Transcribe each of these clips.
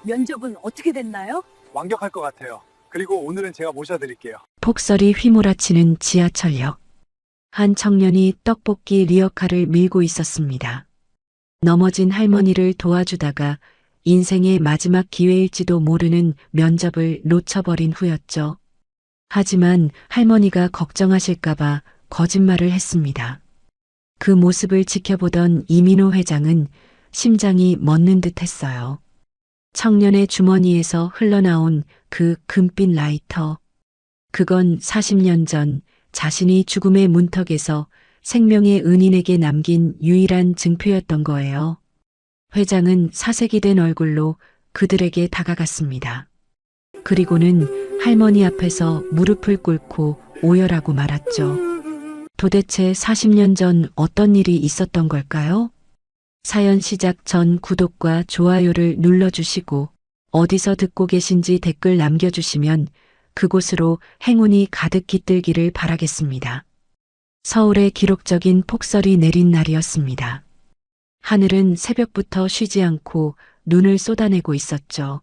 면접은 어떻게 됐나요? 완벽할 것 같아요. 그리고 오늘은 제가 모셔드릴게요. 폭설이 휘몰아치는 지하철역. 한 청년이 떡볶이 리어카를 밀고 있었습니다. 넘어진 할머니를 도와주다가 인생의 마지막 기회일지도 모르는 면접을 놓쳐버린 후였죠. 하지만 할머니가 걱정하실까봐 거짓말을 했습니다. 그 모습을 지켜보던 이민호 회장은 심장이 멎는 듯 했어요. 청년의 주머니에서 흘러나온 그 금빛 라이터. 그건 40년 전 자신이 죽음의 문턱에서 생명의 은인에게 남긴 유일한 증표였던 거예요. 회장은 사색이 된 얼굴로 그들에게 다가갔습니다. 그리고는 할머니 앞에서 무릎을 꿇고 오열하고 말았죠. 도대체 40년 전 어떤 일이 있었던 걸까요? 사연 시작 전 구독과 좋아요를 눌러주시고 어디서 듣고 계신지 댓글 남겨주시면 그곳으로 행운이 가득 깃들기를 바라겠습니다. 서울에 기록적인 폭설이 내린 날이었습니다. 하늘은 새벽부터 쉬지 않고 눈을 쏟아내고 있었죠.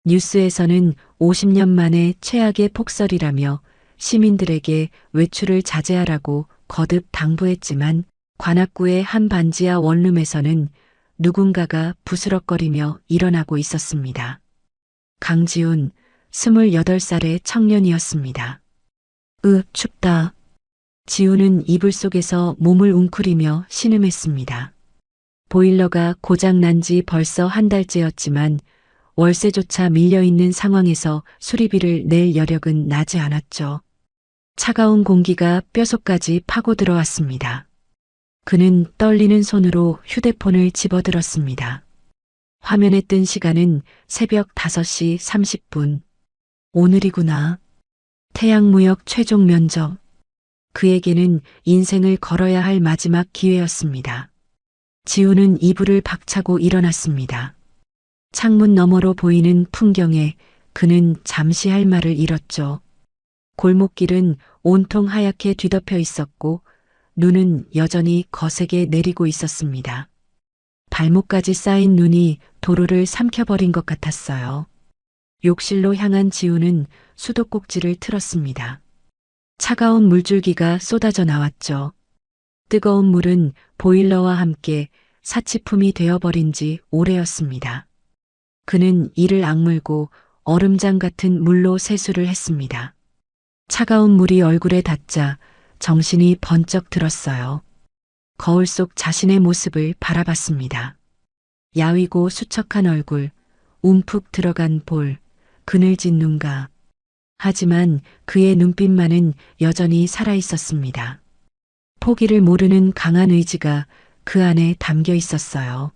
뉴스에서는 50년 만에 최악의 폭설이라며 시민들에게 외출을 자제하라고 거듭 당부했지만 관악구의 한 반지하 원룸에서는 누군가가 부스럭거리며 일어나고 있었습니다. 강지훈, 28살의 청년이었습니다. 춥다. 지훈은 이불 속에서 몸을 웅크리며 신음했습니다. 보일러가 고장난 지 벌써 한 달째였지만 월세조차 밀려있는 상황에서 수리비를 낼 여력은 나지 않았죠. 차가운 공기가 뼛속까지 파고 들어왔습니다. 그는 떨리는 손으로 휴대폰을 집어들었습니다. 화면에 뜬 시간은 새벽 5시 30분. 오늘이구나. 태양무역 최종 면접. 그에게는 인생을 걸어야 할 마지막 기회였습니다. 지훈은 이불을 박차고 일어났습니다. 창문 너머로 보이는 풍경에 그는 잠시 할 말을 잃었죠. 골목길은 온통 하얗게 뒤덮여 있었고 눈은 여전히 거세게 내리고 있었습니다. 발목까지 쌓인 눈이 도로를 삼켜버린 것 같았어요. 욕실로 향한 지훈은 수도꼭지를 틀었습니다. 차가운 물줄기가 쏟아져 나왔죠. 뜨거운 물은 보일러와 함께 사치품이 되어버린 지 오래였습니다. 그는 이를 악물고 얼음장 같은 물로 세수를 했습니다. 차가운 물이 얼굴에 닿자 정신이 번쩍 들었어요. 거울 속 자신의 모습을 바라봤습니다. 야위고 수척한 얼굴, 움푹 들어간 볼, 그늘진 눈가. 하지만 그의 눈빛만은 여전히 살아있었습니다. 포기를 모르는 강한 의지가 그 안에 담겨 있었어요.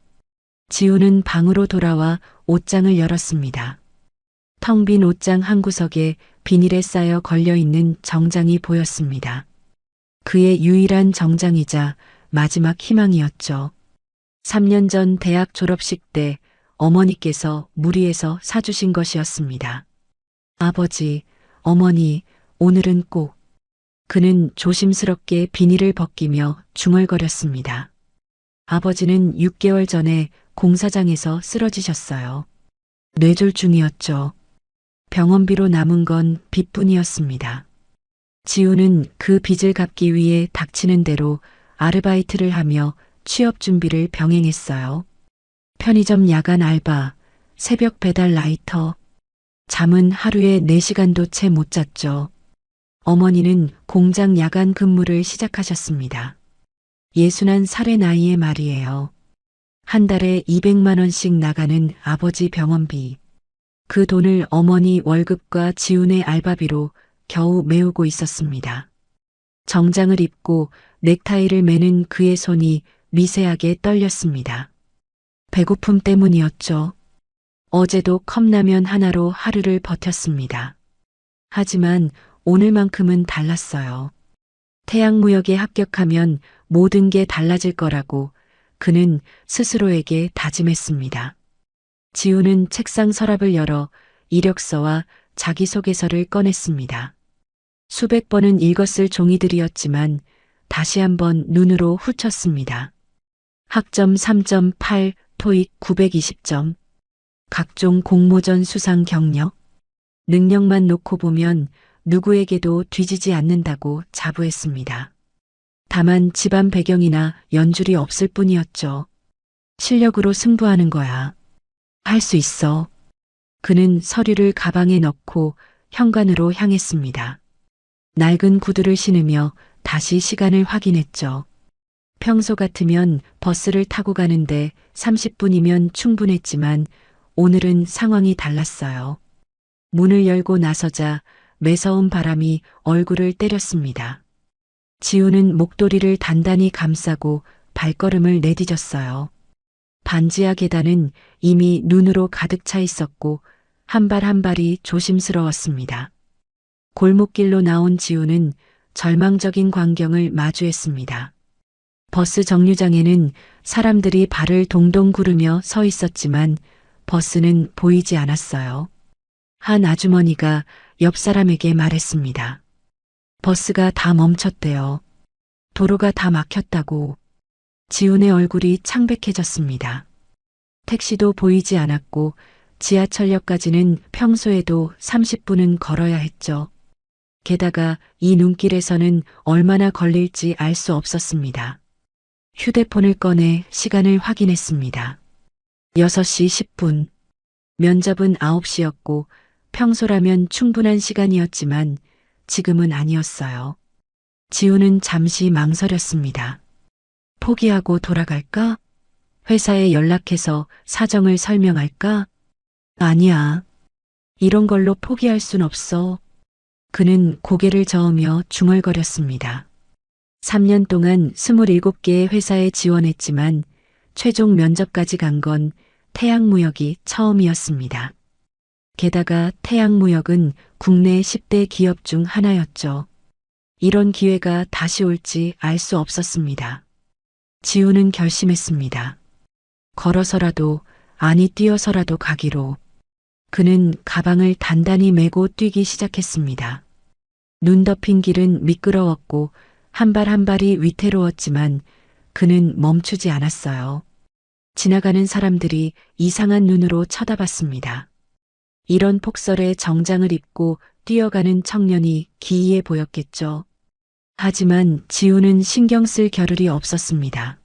지훈은 방으로 돌아와 옷장을 열었습니다. 텅 빈 옷장 한 구석에 비닐에 쌓여 걸려있는 정장이 보였습니다. 그의 유일한 정장이자 마지막 희망이었죠. 3년 전 대학 졸업식 때 어머니께서 무리해서 사주신 것이었습니다. 아버지, 어머니, 오늘은 꼭. 그는 조심스럽게 비닐을 벗기며 중얼거렸습니다. 아버지는 6개월 전에 공사장에서 쓰러지셨어요. 뇌졸중이었죠. 병원비로 남은 건 빚뿐이었습니다. 지훈은 그 빚을 갚기 위해 닥치는 대로 아르바이트를 하며 취업 준비를 병행했어요. 편의점 야간 알바, 새벽 배달 라이터. 잠은 하루에 4시간도 채 못 잤죠. 어머니는 공장 야간 근무를 시작하셨습니다. 61살의 나이에 말이에요. 한 달에 200만 원씩 나가는 아버지 병원비. 그 돈을 어머니 월급과 지훈의 알바비로 겨우 메우고 있었습니다. 정장을 입고 넥타이를 매는 그의 손이 미세하게 떨렸습니다. 배고픔 때문이었죠. 어제도 컵라면 하나로 하루를 버텼습니다. 하지만 오늘만큼은 달랐어요. 태양무역에 합격하면 모든 게 달라질 거라고 그는 스스로에게 다짐했습니다. 지훈은 책상 서랍을 열어 이력서와 자기소개서를 꺼냈습니다. 수백 번은 읽었을 종이들이었지만 다시 한번 눈으로 훑었습니다. 학점 3.8, 토익 920점. 각종 공모전 수상 경력, 능력만 놓고 보면 누구에게도 뒤지지 않는다고 자부했습니다. 다만 집안 배경이나 연줄이 없을 뿐이었죠. 실력으로 승부하는 거야. 할 수 있어. 그는 서류를 가방에 넣고 현관으로 향했습니다. 낡은 구두를 신으며 다시 시간을 확인했죠. 평소 같으면 버스를 타고 가는데 30분이면 충분했지만 오늘은 상황이 달랐어요. 문을 열고 나서자 매서운 바람이 얼굴을 때렸습니다. 지우는 목도리를 단단히 감싸고 발걸음을 내디뎠어요. 반지하 계단은 이미 눈으로 가득 차 있었고 한 발 한 발이 조심스러웠습니다. 골목길로 나온 지우는 절망적인 광경을 마주했습니다. 버스 정류장에는 사람들이 발을 동동 구르며 서 있었지만 버스는 보이지 않았어요. 한 아주머니가 옆 사람에게 말했습니다. 버스가 다 멈췄대요. 도로가 다 막혔다고. 지훈의 얼굴이 창백해졌습니다. 택시도 보이지 않았고 지하철역까지는 평소에도 30분은 걸어야 했죠. 게다가 이 눈길에서는 얼마나 걸릴지 알 수 없었습니다. 휴대폰을 꺼내 시간을 확인했습니다. 6시 10분. 면접은 9시였고 평소라면 충분한 시간이었지만 지금은 아니었어요. 지우는 잠시 망설였습니다. 포기하고 돌아갈까? 회사에 연락해서 사정을 설명할까? 아니야. 이런 걸로 포기할 순 없어. 그는 고개를 저으며 중얼거렸습니다. 3년 동안 27개의 회사에 지원했지만 최종 면접까지 간 건 태양무역이 처음이었습니다. 게다가 태양무역은 국내 10대 기업 중 하나였죠. 이런 기회가 다시 올지 알 수 없었습니다. 지우는 결심했습니다. 걸어서라도, 아니 뛰어서라도 가기로. 그는 가방을 단단히 메고 뛰기 시작했습니다. 눈 덮인 길은 미끄러웠고 한 발 한 발이 위태로웠지만 그는 멈추지 않았어요. 지나가는 사람들이 이상한 눈으로 쳐다봤습니다. 이런 폭설에 정장을 입고 뛰어가는 청년이 기이해 보였겠죠. 하지만 지우는 신경 쓸 겨를이 없었습니다.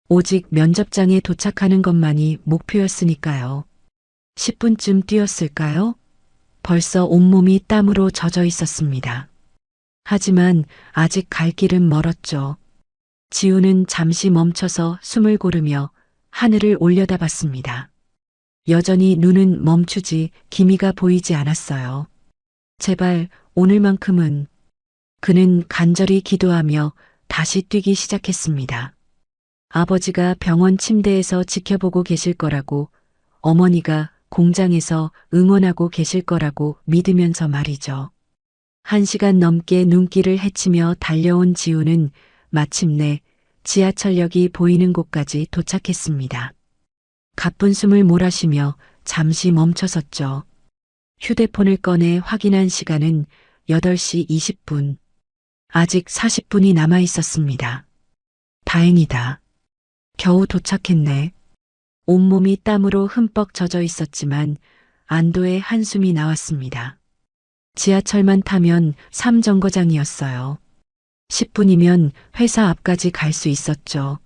오직 면접장에 도착하는 것만이 목표였으니까요. 10분쯤 뛰었을까요? 벌써 온몸이 땀으로 젖어 있었습니다. 하지만 아직 갈 길은 멀었죠. 지우는 잠시 멈춰서 숨을 고르며 하늘을 올려다봤습니다. 여전히 눈은 멈추지 기미가 보이지 않았어요. 제발 오늘만큼은. 그는 간절히 기도하며 다시 뛰기 시작했습니다. 아버지가 병원 침대에서 지켜보고 계실 거라고, 어머니가 공장에서 응원하고 계실 거라고 믿으면서 말이죠. 1시간 넘게 눈길을 헤치며 달려온 지우는 마침내 지하철역이 보이는 곳까지 도착했습니다. 가쁜 숨을 몰아쉬며 잠시 멈춰섰죠. 휴대폰을 꺼내 확인한 시간은 8시 20분. 아직 40분이 남아 있었습니다. 다행이다. 겨우 도착했네. 온몸이 땀으로 흠뻑 젖어 있었지만 안도의 한숨이 나왔습니다. 지하철만 타면 3정거장이었어요. 10분이면 회사 앞까지 갈 수 있었죠.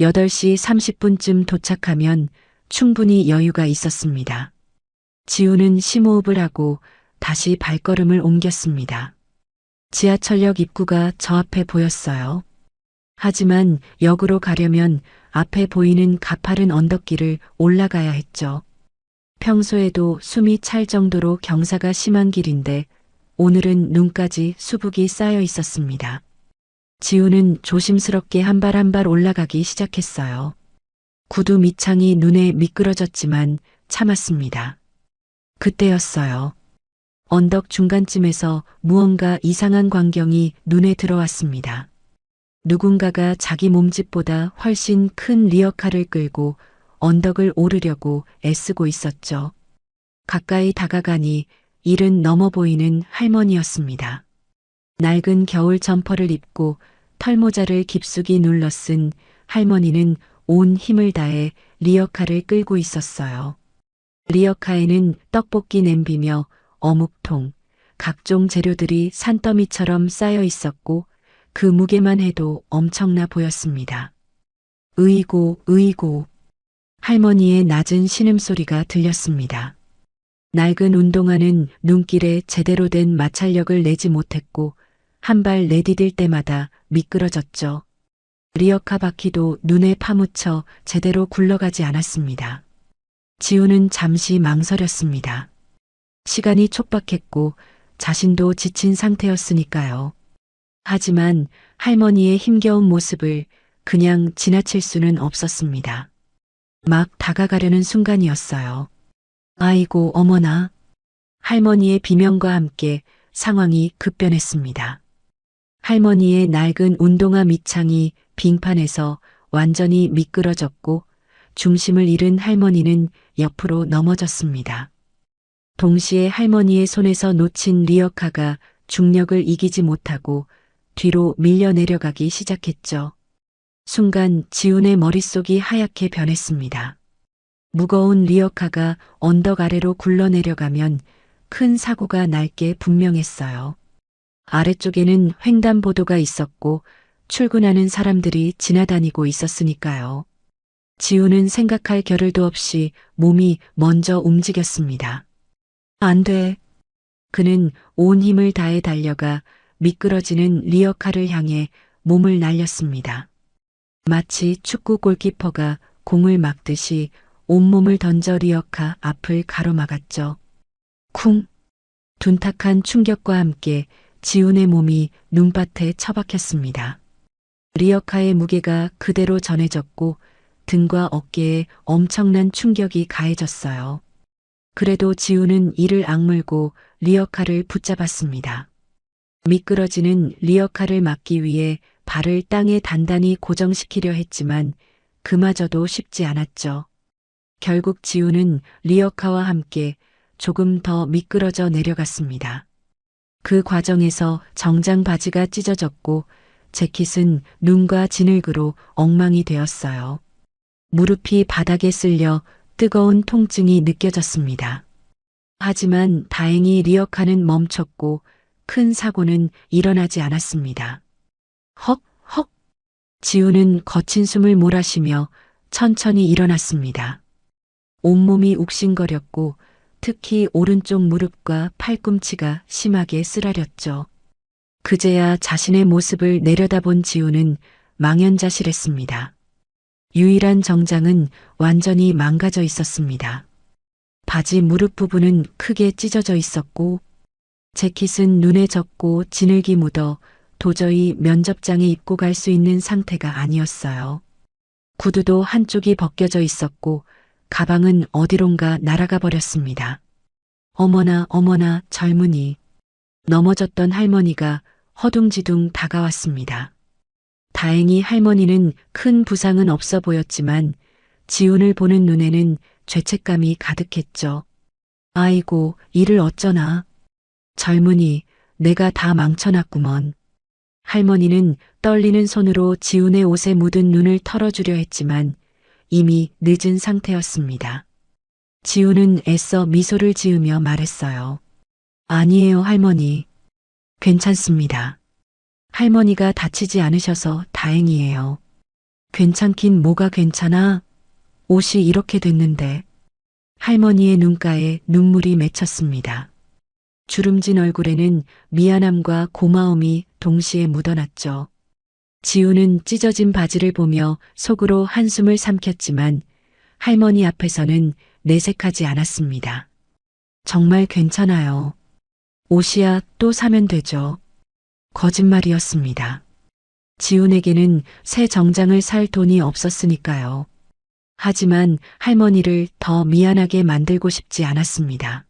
8시 30분쯤 도착하면 충분히 여유가 있었습니다. 지우는 심호흡을 하고 다시 발걸음을 옮겼습니다. 지하철역 입구가 저 앞에 보였어요. 하지만 역으로 가려면 앞에 보이는 가파른 언덕길을 올라가야 했죠. 평소에도 숨이 찰 정도로 경사가 심한 길인데 오늘은 눈까지 수북이 쌓여 있었습니다. 지우는 조심스럽게 한 발 한 발 올라가기 시작했어요. 구두 밑창이 눈에 미끄러졌지만 참았습니다. 그때였어요. 언덕 중간쯤에서 무언가 이상한 광경이 눈에 들어왔습니다. 누군가가 자기 몸집보다 훨씬 큰 리어카를 끌고 언덕을 오르려고 애쓰고 있었죠. 가까이 다가가니 일은 넘어 보이는 할머니였습니다. 낡은 겨울 점퍼를 입고 털모자를 깊숙이 눌러 쓴 할머니는 온 힘을 다해 리어카를 끌고 있었어요. 리어카에는 떡볶이 냄비며 어묵통, 각종 재료들이 산더미처럼 쌓여 있었고 그 무게만 해도 엄청나 보였습니다. 으이고, 으이고. 할머니의 낮은 신음소리가 들렸습니다. 낡은 운동화는 눈길에 제대로 된 마찰력을 내지 못했고 한 발 내디딜 때마다 미끄러졌죠. 리어카 바퀴도 눈에 파묻혀 제대로 굴러가지 않았습니다. 지우는 잠시 망설였습니다. 시간이 촉박했고 자신도 지친 상태였으니까요. 하지만 할머니의 힘겨운 모습을 그냥 지나칠 수는 없었습니다. 막 다가가려는 순간이었어요. 아이고 어머나. 할머니의 비명과 함께 상황이 급변했습니다. 할머니의 낡은 운동화 밑창이 빙판에서 완전히 미끄러졌고 중심을 잃은 할머니는 옆으로 넘어졌습니다. 동시에 할머니의 손에서 놓친 리어카가 중력을 이기지 못하고 뒤로 밀려 내려가기 시작했죠. 순간 지훈의 머릿속이 하얗게 변했습니다. 무거운 리어카가 언덕 아래로 굴러내려가면 큰 사고가 날 게 분명했어요. 아래쪽에는 횡단보도가 있었고 출근하는 사람들이 지나다니고 있었으니까요. 지훈은 생각할 겨를도 없이 몸이 먼저 움직였습니다. 안 돼. 그는 온 힘을 다해 달려가 미끄러지는 리어카를 향해 몸을 날렸습니다. 마치 축구 골키퍼가 공을 막듯이 온몸을 던져 리어카 앞을 가로막았죠. 쿵! 둔탁한 충격과 함께 지훈의 몸이 눈밭에 처박혔습니다. 리어카의 무게가 그대로 전해졌고 등과 어깨에 엄청난 충격이 가해졌어요. 그래도 지훈은 이를 악물고 리어카를 붙잡았습니다. 미끄러지는 리어카를 막기 위해 발을 땅에 단단히 고정시키려 했지만 그마저도 쉽지 않았죠. 결국 지훈은 리어카와 함께 조금 더 미끄러져 내려갔습니다. 그 과정에서 정장 바지가 찢어졌고 재킷은 눈과 진흙으로 엉망이 되었어요. 무릎이 바닥에 쓸려 뜨거운 통증이 느껴졌습니다. 하지만 다행히 리어카는 멈췄고 큰 사고는 일어나지 않았습니다. 헉, 헉. 지훈은 거친 숨을 몰아쉬며 천천히 일어났습니다. 온몸이 욱신거렸고 특히 오른쪽 무릎과 팔꿈치가 심하게 쓰라렸죠. 그제야 자신의 모습을 내려다본 지훈은 망연자실했습니다. 유일한 정장은 완전히 망가져 있었습니다. 바지 무릎 부분은 크게 찢어져 있었고 재킷은 눈에 젖고 진흙이 묻어 도저히 면접장에 입고 갈 수 있는 상태가 아니었어요. 구두도 한쪽이 벗겨져 있었고 가방은 어디론가 날아가 버렸습니다. 어머나 어머나 젊은이. 넘어졌던 할머니가 허둥지둥 다가왔습니다. 다행히 할머니는 큰 부상은 없어 보였지만 지훈을 보는 눈에는 죄책감이 가득했죠. 아이고, 이를 어쩌나. 젊은이, 내가 다 망쳐놨구먼. 할머니는 떨리는 손으로 지훈의 옷에 묻은 눈을 털어주려 했지만 이미 늦은 상태였습니다. 지훈은 애써 미소를 지으며 말했어요. 아니에요, 할머니. 괜찮습니다. 할머니가 다치지 않으셔서 다행이에요. 괜찮긴 뭐가 괜찮아? 옷이 이렇게 됐는데. 할머니의 눈가에 눈물이 맺혔습니다. 주름진 얼굴에는 미안함과 고마움이 동시에 묻어났죠. 지훈은 찢어진 바지를 보며 속으로 한숨을 삼켰지만 할머니 앞에서는 내색하지 않았습니다. 정말 괜찮아요. 옷이야 또 사면 되죠. 거짓말이었습니다. 지훈에게는 새 정장을 살 돈이 없었으니까요. 하지만 할머니를 더 미안하게 만들고 싶지 않았습니다.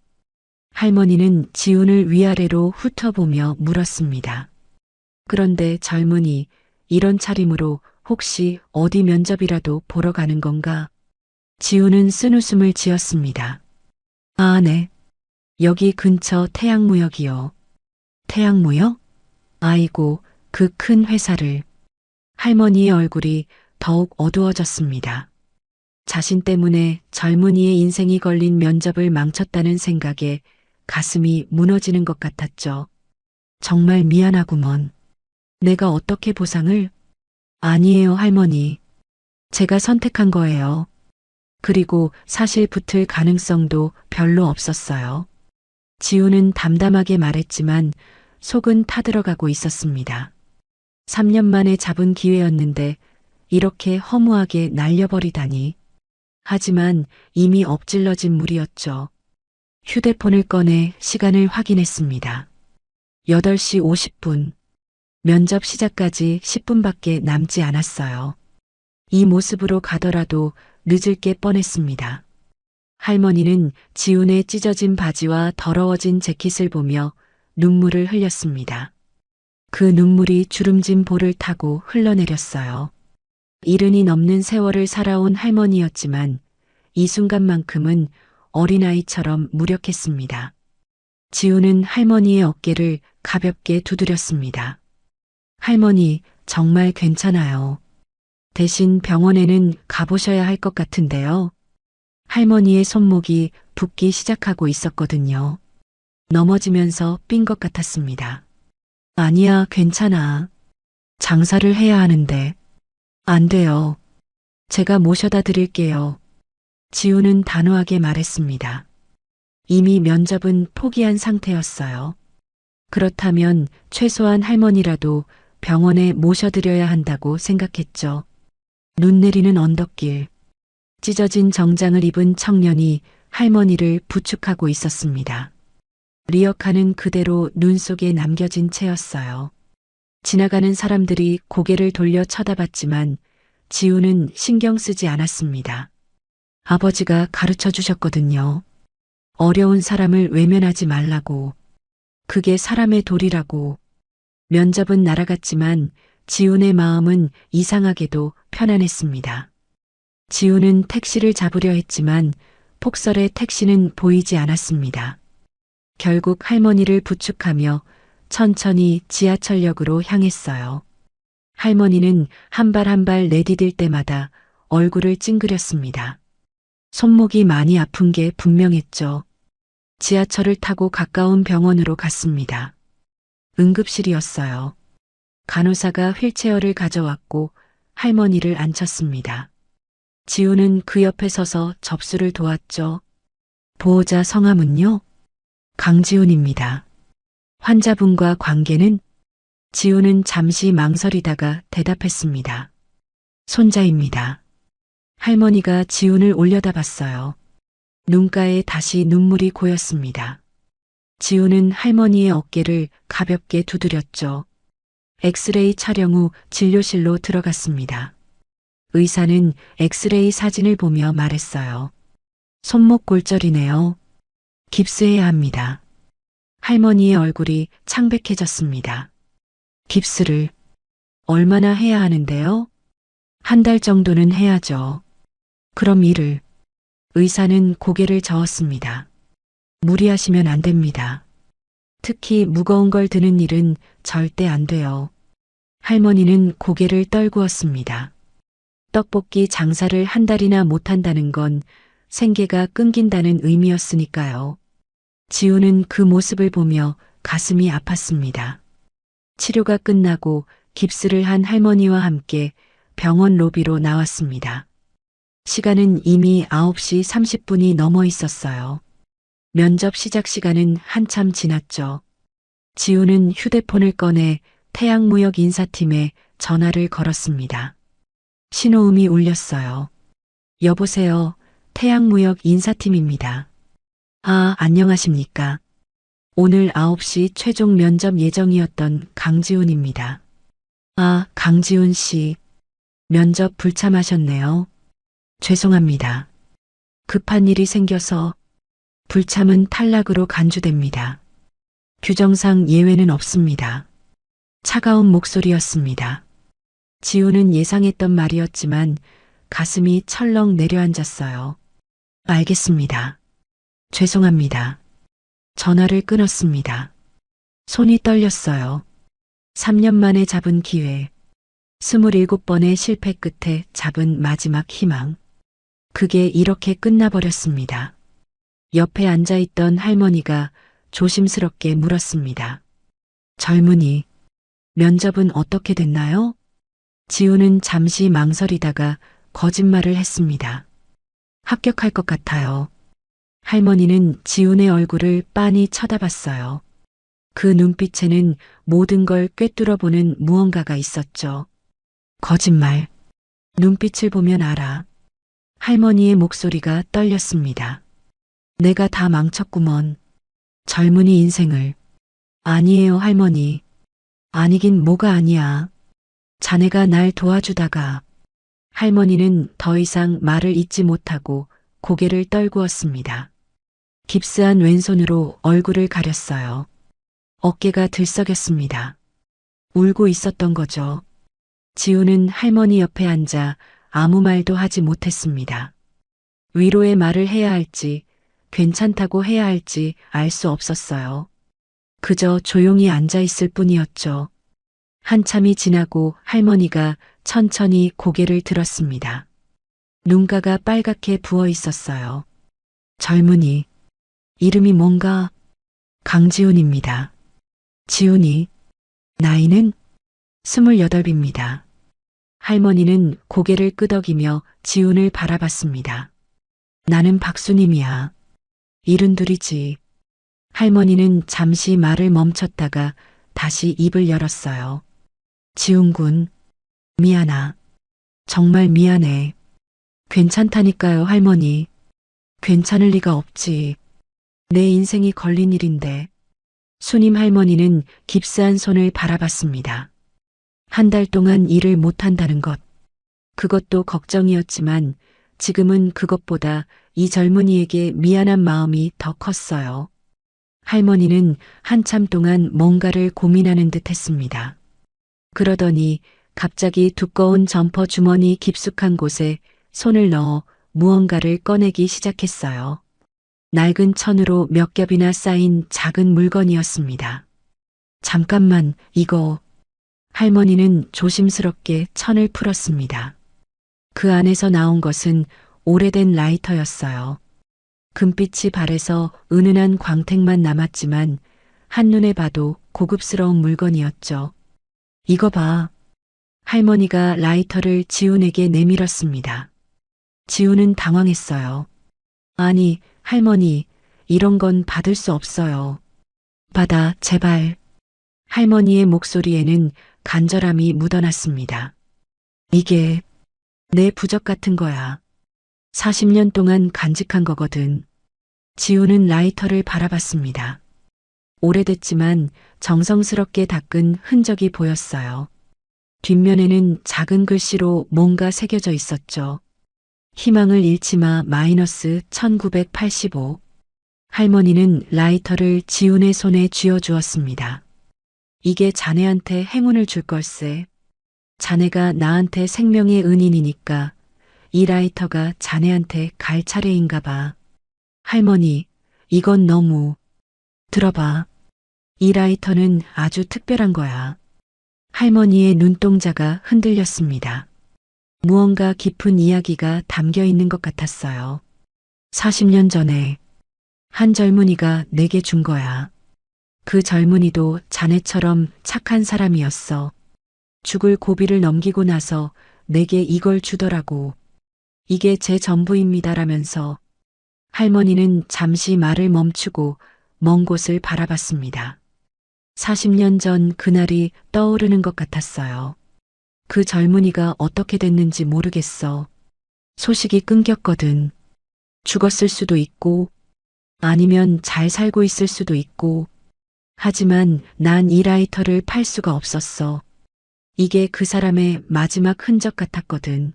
할머니는 지훈을 위아래로 훑어보며 물었습니다. 그런데 젊은이, 이런 차림으로 혹시 어디 면접이라도 보러 가는 건가? 지훈은 쓴웃음을 지었습니다. 아, 네. 여기 근처 태양무역이요. 태양무역? 아이고, 그 큰 회사를. 할머니의 얼굴이 더욱 어두워졌습니다. 자신 때문에 젊은이의 인생이 걸린 면접을 망쳤다는 생각에 가슴이 무너지는 것 같았죠. 정말 미안하구먼. 내가 어떻게 보상을? 아니에요, 할머니. 제가 선택한 거예요. 그리고 사실 붙을 가능성도 별로 없었어요. 지우는 담담하게 말했지만 속은 타들어가고 있었습니다. 3년 만에 잡은 기회였는데 이렇게 허무하게 날려버리다니. 하지만 이미 엎질러진 물이었죠. 휴대폰을 꺼내 시간을 확인했습니다. 8시 50분. 면접 시작까지 10분밖에 남지 않았어요. 이 모습으로 가더라도 늦을 게 뻔했습니다. 할머니는 지훈의 찢어진 바지와 더러워진 재킷을 보며 눈물을 흘렸습니다. 그 눈물이 주름진 볼을 타고 흘러내렸어요. 70이 넘는 세월을 살아온 할머니였지만 이 순간만큼은 어린아이처럼 무력했습니다. 지훈은 할머니의 어깨를 가볍게 두드렸습니다. 할머니, 정말 괜찮아요. 대신 병원에는 가보셔야 할 것 같은데요. 할머니의 손목이 붓기 시작하고 있었거든요. 넘어지면서 삔 것 같았습니다. 아니야, 괜찮아. 장사를 해야 하는데. 안 돼요. 제가 모셔다 드릴게요. 지우는 단호하게 말했습니다. 이미 면접은 포기한 상태였어요. 그렇다면 최소한 할머니라도 병원에 모셔드려야 한다고 생각했죠. 눈 내리는 언덕길. 찢어진 정장을 입은 청년이 할머니를 부축하고 있었습니다. 리어카는 그대로 눈 속에 남겨진 채였어요. 지나가는 사람들이 고개를 돌려 쳐다봤지만 지우는 신경 쓰지 않았습니다. 아버지가 가르쳐 주셨거든요. 어려운 사람을 외면하지 말라고. 그게 사람의 도리라고. 면접은 날아갔지만 지훈의 마음은 이상하게도 편안했습니다. 지훈은 택시를 잡으려 했지만 폭설에 택시는 보이지 않았습니다. 결국 할머니를 부축하며 천천히 지하철역으로 향했어요. 할머니는 한 발 한 발 내디딜 때마다 얼굴을 찡그렸습니다. 손목이 많이 아픈 게 분명했죠. 지하철을 타고 가까운 병원으로 갔습니다. 응급실이었어요. 간호사가 휠체어를 가져왔고 할머니를 앉혔습니다. 지우는 그 옆에 서서 접수를 도왔죠. 보호자 성함은요? 강지훈입니다. 환자분과 관계는? 지우는 잠시 망설이다가 대답했습니다. 손자입니다. 할머니가 지훈을 올려다봤어요. 눈가에 다시 눈물이 고였습니다. 지훈은 할머니의 어깨를 가볍게 두드렸죠. 엑스레이 촬영 후 진료실로 들어갔습니다. 의사는 엑스레이 사진을 보며 말했어요. 손목 골절이네요. 깁스해야 합니다. 할머니의 얼굴이 창백해졌습니다. 깁스를 얼마나 해야 하는데요? 한 달 정도는 해야죠. 그럼 일을. 의사는 고개를 저었습니다. 무리하시면 안 됩니다. 특히 무거운 걸 드는 일은 절대 안 돼요. 할머니는 고개를 떨구었습니다. 떡볶이 장사를 한 달이나 못한다는 건 생계가 끊긴다는 의미였으니까요. 지우는 그 모습을 보며 가슴이 아팠습니다. 치료가 끝나고 깁스를 한 할머니와 함께 병원 로비로 나왔습니다. 시간은 이미 9시 30분이 넘어 있었어요. 면접 시작 시간은 한참 지났죠. 지우는 휴대폰을 꺼내 태양무역 인사팀에 전화를 걸었습니다. 신호음이 울렸어요. 여보세요. 태양무역 인사팀입니다. 아, 안녕하십니까. 오늘 9시 최종 면접 예정이었던 강지훈입니다. 아, 강지훈 씨. 면접 불참하셨네요. 죄송합니다. 급한 일이 생겨서. 불참은 탈락으로 간주됩니다. 규정상 예외는 없습니다. 차가운 목소리였습니다. 지우는 예상했던 말이었지만 가슴이 철렁 내려앉았어요. 알겠습니다. 죄송합니다. 전화를 끊었습니다. 손이 떨렸어요. 3년 만에 잡은 기회. 27번의 실패 끝에 잡은 마지막 희망. 그게 이렇게 끝나버렸습니다. 옆에 앉아있던 할머니가 조심스럽게 물었습니다. 젊은이, 면접은 어떻게 됐나요? 지우는 잠시 망설이다가 거짓말을 했습니다. 합격할 것 같아요. 할머니는 지훈의 얼굴을 빤히 쳐다봤어요. 그 눈빛에는 모든 걸 꿰뚫어보는 무언가가 있었죠. 거짓말. 눈빛을 보면 알아. 할머니의 목소리가 떨렸습니다. 내가 다 망쳤구먼. 젊은이 인생을. 아니에요, 할머니. 아니긴 뭐가 아니야. 자네가 날 도와주다가. 할머니는 더 이상 말을 잇지 못하고 고개를 떨구었습니다. 깁스한 왼손으로 얼굴을 가렸어요. 어깨가 들썩였습니다. 울고 있었던 거죠. 지우는 할머니 옆에 앉아 아무 말도 하지 못했습니다. 위로의 말을 해야 할지, 괜찮다고 해야 할지 알 수 없었어요. 그저 조용히 앉아 있을 뿐이었죠. 한참이 지나고 할머니가 천천히 고개를 들었습니다. 눈가가 빨갛게 부어 있었어요. 젊은이. 이름이 뭔가? 강지훈입니다. 지훈이. 나이는? 28입니다. 할머니는 고개를 끄덕이며 지훈을 바라봤습니다. 나는 박수님이야. 72이지. 할머니는 잠시 말을 멈췄다가 다시 입을 열었어요. 지훈군, 미안하. 정말 미안해. 괜찮다니까요, 할머니. 괜찮을 리가 없지. 내 인생이 걸린 일인데. 수님 할머니는 깁스한 손을 바라봤습니다. 한 달 동안 일을 못한다는 것. 그것도 걱정이었지만 지금은 그것보다 이 젊은이에게 미안한 마음이 더 컸어요. 할머니는 한참 동안 뭔가를 고민하는 듯 했습니다. 그러더니 갑자기 두꺼운 점퍼 주머니 깊숙한 곳에 손을 넣어 무언가를 꺼내기 시작했어요. 낡은 천으로 몇 겹이나 쌓인 작은 물건이었습니다. 잠깐만, 이거. 할머니는 조심스럽게 천을 풀었습니다. 그 안에서 나온 것은 오래된 라이터였어요. 금빛이 발에서 은은한 광택만 남았지만 한눈에 봐도 고급스러운 물건이었죠. 이거 봐. 할머니가 라이터를 지훈에게 내밀었습니다. 지훈은 당황했어요. 아니, 할머니, 이런 건 받을 수 없어요. 받아, 제발. 할머니의 목소리에는 간절함이 묻어났습니다. 이게 내 부적 같은 거야. 40년 동안 간직한 거거든. 지훈은 라이터를 바라봤습니다. 오래됐지만 정성스럽게 닦은 흔적이 보였어요. 뒷면에는 작은 글씨로 뭔가 새겨져 있었죠. 희망을 잃지 마 마이너스 1985. 할머니는 라이터를 지훈의 손에 쥐어주었습니다. 이게 자네한테 행운을 줄 걸세. 자네가 나한테 생명의 은인이니까 이 라이터가 자네한테 갈 차례인가 봐. 할머니, 이건 너무. 들어봐. 이 라이터는 아주 특별한 거야. 할머니의 눈동자가 흔들렸습니다. 무언가 깊은 이야기가 담겨 있는 것 같았어요. 40년 전에 한 젊은이가 내게 준 거야. 그 젊은이도 자네처럼 착한 사람이었어. 죽을 고비를 넘기고 나서 내게 이걸 주더라고. 이게 제 전부입니다라면서 할머니는 잠시 말을 멈추고 먼 곳을 바라봤습니다. 40년 전 그날이 떠오르는 것 같았어요. 그 젊은이가 어떻게 됐는지 모르겠어. 소식이 끊겼거든. 죽었을 수도 있고 아니면 잘 살고 있을 수도 있고 하지만 난 이 라이터를 팔 수가 없었어. 이게 그 사람의 마지막 흔적 같았거든.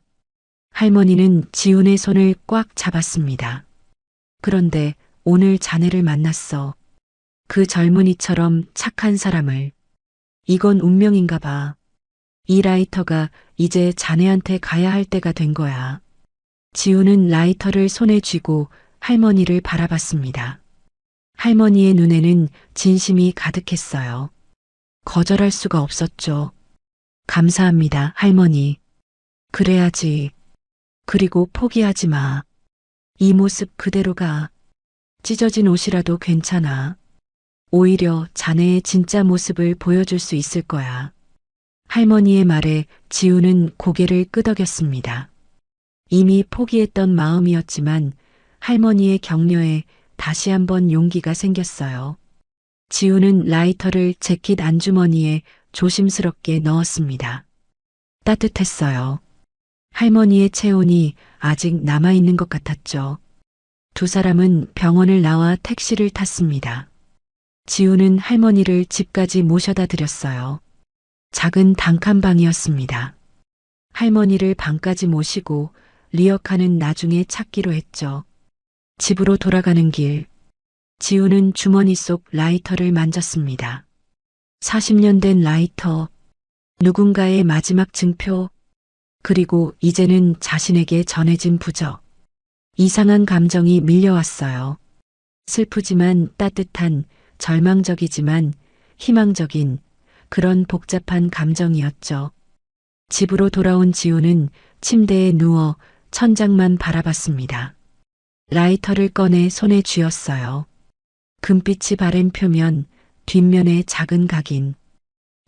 할머니는 지훈의 손을 꽉 잡았습니다. 그런데 오늘 자네를 만났어. 그 젊은이처럼 착한 사람을. 이건 운명인가 봐. 이 라이터가 이제 자네한테 가야 할 때가 된 거야. 지훈은 라이터를 손에 쥐고 할머니를 바라봤습니다. 할머니의 눈에는 진심이 가득했어요. 거절할 수가 없었죠. 감사합니다, 할머니. 그래야지. 그리고 포기하지 마. 이 모습 그대로가. 찢어진 옷이라도 괜찮아. 오히려 자네의 진짜 모습을 보여줄 수 있을 거야. 할머니의 말에 지우는 고개를 끄덕였습니다. 이미 포기했던 마음이었지만 할머니의 격려에 다시 한번 용기가 생겼어요. 지우는 라이터를 재킷 안주머니에 조심스럽게 넣었습니다. 따뜻했어요. 할머니의 체온이 아직 남아있는 것 같았죠. 두 사람은 병원을 나와 택시를 탔습니다. 지우는 할머니를 집까지 모셔다 드렸어요. 작은 단칸방이었습니다. 할머니를 방까지 모시고 리어카는 나중에 찾기로 했죠. 집으로 돌아가는 길, 지우는 주머니 속 라이터를 만졌습니다. 40년 된 라이터, 누군가의 마지막 증표, 그리고 이제는 자신에게 전해진 부적. 이상한 감정이 밀려왔어요. 슬프지만 따뜻한, 절망적이지만 희망적인 그런 복잡한 감정이었죠. 집으로 돌아온 지우는 침대에 누워 천장만 바라봤습니다. 라이터를 꺼내 손에 쥐었어요. 금빛이 바랜 표면, 뒷면에 작은 각인.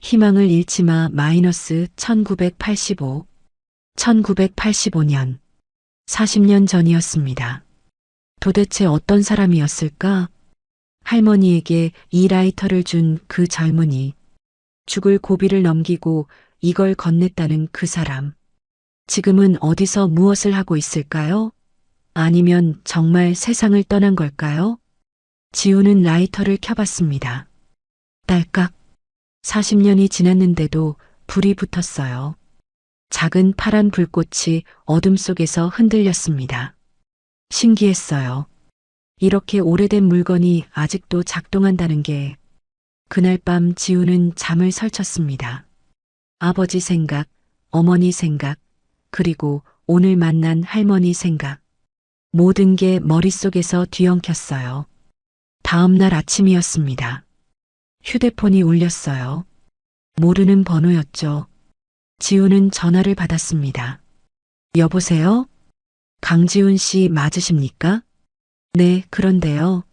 희망을 잃지 마 마이너스 1985. 1985년. 40년 전이었습니다. 도대체 어떤 사람이었을까? 할머니에게 이 라이터를 준 그 젊은이. 죽을 고비를 넘기고 이걸 건넸다는 그 사람. 지금은 어디서 무엇을 하고 있을까요? 아니면 정말 세상을 떠난 걸까요? 지우는 라이터를 켜봤습니다. 딸깍. 40년이 지났는데도 불이 붙었어요. 작은 파란 불꽃이 어둠 속에서 흔들렸습니다. 신기했어요. 이렇게 오래된 물건이 아직도 작동한다는 게. 그날 밤 지우는 잠을 설쳤습니다. 아버지 생각, 어머니 생각, 그리고 오늘 만난 할머니 생각. 모든 게 머릿속에서 뒤엉켰어요. 다음 날 아침이었습니다. 휴대폰이 울렸어요. 모르는 번호였죠. 지우는 전화를 받았습니다. 여보세요? 강지훈 씨 맞으십니까? 네, 그런데요.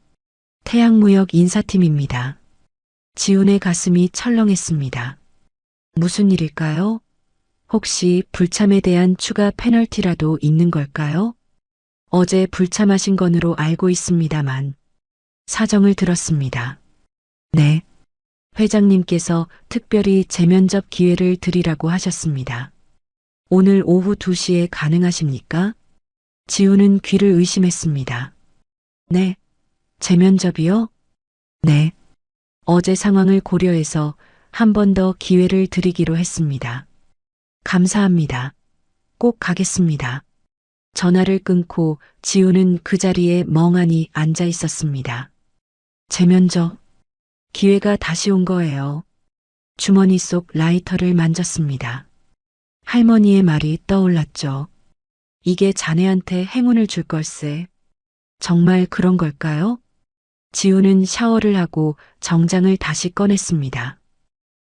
태양무역 인사팀입니다. 지훈의 가슴이 철렁했습니다. 무슨 일일까요? 혹시 불참에 대한 추가 페널티라도 있는 걸까요? 어제 불참하신 건으로 알고 있습니다만. 사정을 들었습니다. 네. 회장님께서 특별히 재면접 기회를 드리라고 하셨습니다. 오늘 오후 2시에 가능하십니까? 지우는 귀를 의심했습니다. 네. 재면접이요? 네. 어제 상황을 고려해서 한 번 더 기회를 드리기로 했습니다. 감사합니다. 꼭 가겠습니다. 전화를 끊고 지우는 그 자리에 멍하니 앉아 있었습니다. 재면접. 기회가 다시 온 거예요. 주머니 속 라이터를 만졌습니다. 할머니의 말이 떠올랐죠. 이게 자네한테 행운을 줄 걸세. 정말 그런 걸까요? 지우는 샤워를 하고 정장을 다시 꺼냈습니다.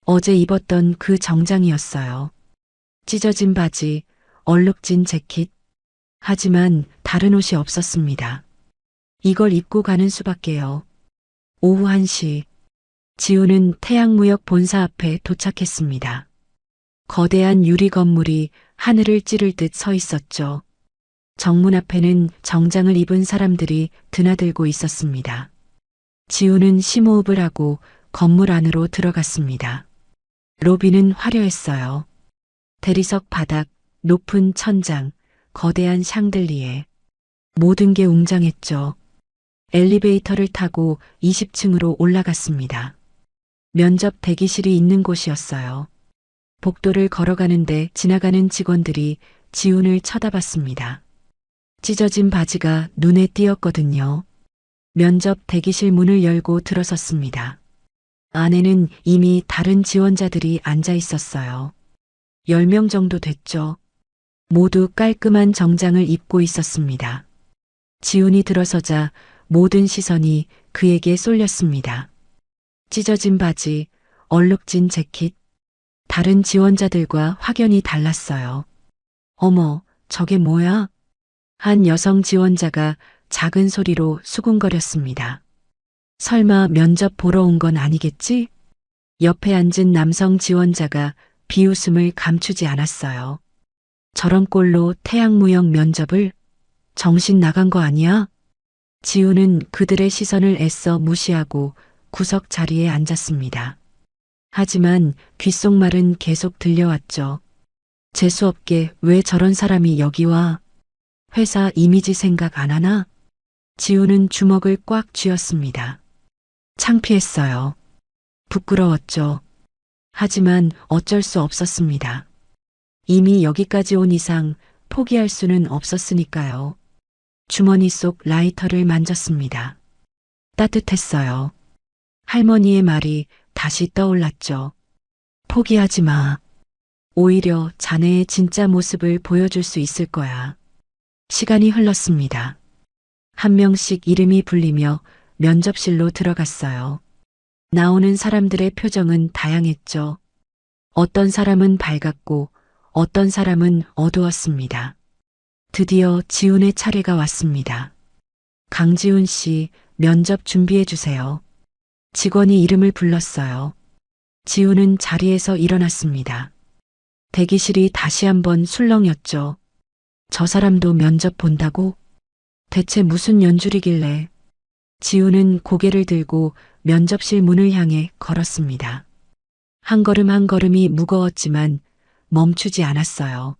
어제 입었던 그 정장이었어요. 찢어진 바지, 얼룩진 재킷. 하지만 다른 옷이 없었습니다. 이걸 입고 가는 수밖에요. 오후 1시. 지우는 태양무역 본사 앞에 도착했습니다. 거대한 유리 건물이 하늘을 찌를 듯 서 있었죠. 정문 앞에는 정장을 입은 사람들이 드나들고 있었습니다. 지우는 심호흡을 하고 건물 안으로 들어갔습니다. 로비는 화려했어요. 대리석 바닥, 높은 천장, 거대한 샹들리에. 모든 게 웅장했죠. 엘리베이터를 타고 20층으로 올라갔습니다. 면접 대기실이 있는 곳이었어요. 복도를 걸어가는데 지나가는 직원들이 지훈을 쳐다봤습니다. 찢어진 바지가 눈에 띄었거든요. 면접 대기실 문을 열고 들어섰습니다. 안에는 이미 다른 지원자들이 앉아 있었어요. 10명 정도 됐죠. 모두 깔끔한 정장을 입고 있었습니다. 지훈이 들어서자 모든 시선이 그에게 쏠렸습니다. 찢어진 바지, 얼룩진 재킷. 다른 지원자들과 확연히 달랐어요. 어머, 저게 뭐야? 한 여성 지원자가 작은 소리로 수군거렸습니다. 설마 면접 보러 온 건 아니겠지? 옆에 앉은 남성 지원자가 비웃음을 감추지 않았어요. 저런 꼴로 태양무역 면접을? 정신 나간 거 아니야? 지우는 그들의 시선을 애써 무시하고 구석 자리에 앉았습니다. 하지만 귓속말은 계속 들려왔죠. 재수없게 왜 저런 사람이 여기 와? 회사 이미지 생각 안 하나? 지우는 주먹을 꽉 쥐었습니다. 창피했어요. 부끄러웠죠. 하지만 어쩔 수 없었습니다. 이미 여기까지 온 이상 포기할 수는 없었으니까요. 주머니 속 라이터를 만졌습니다. 따뜻했어요. 할머니의 말이 다시 떠올랐죠. 포기하지 마. 오히려 자네의 진짜 모습을 보여줄 수 있을 거야. 시간이 흘렀습니다. 한 명씩 이름이 불리며 면접실로 들어갔어요. 나오는 사람들의 표정은 다양했죠. 어떤 사람은 밝았고 어떤 사람은 어두웠습니다. 드디어 지훈의 차례가 왔습니다. 강지훈 씨, 면접 준비해 주세요. 직원이 이름을 불렀어요. 지훈은 자리에서 일어났습니다. 대기실이 다시 한번 술렁였죠. 저 사람도 면접 본다고? 대체 무슨 연줄이길래? 지훈은 고개를 들고 면접실 문을 향해 걸었습니다. 한 걸음 한 걸음이 무거웠지만 멈추지 않았어요.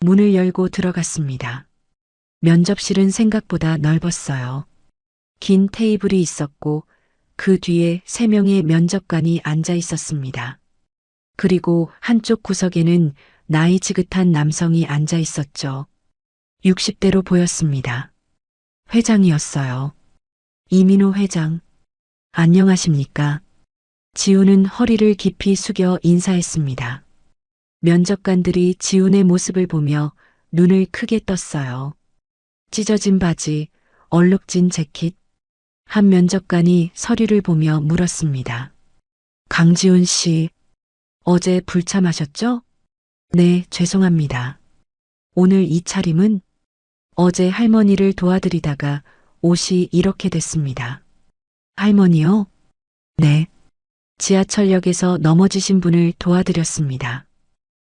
문을 열고 들어갔습니다. 면접실은 생각보다 넓었어요. 긴 테이블이 있었고 그 뒤에 3명의 면접관이 앉아 있었습니다. 그리고 한쪽 구석에는 나이 지긋한 남성이 앉아 있었죠. 60대로 보였습니다. 회장이었어요. 이민호 회장. 안녕하십니까? 지훈은 허리를 깊이 숙여 인사했습니다. 면접관들이 지훈의 모습을 보며 눈을 크게 떴어요. 찢어진 바지, 얼룩진 재킷. 한 면접관이 서류를 보며 물었습니다. 강지훈 씨, 어제 불참하셨죠? 네, 죄송합니다. 오늘 이 차림은? 어제 할머니를 도와드리다가 옷이 이렇게 됐습니다. 할머니요? 네. 지하철역에서 넘어지신 분을 도와드렸습니다.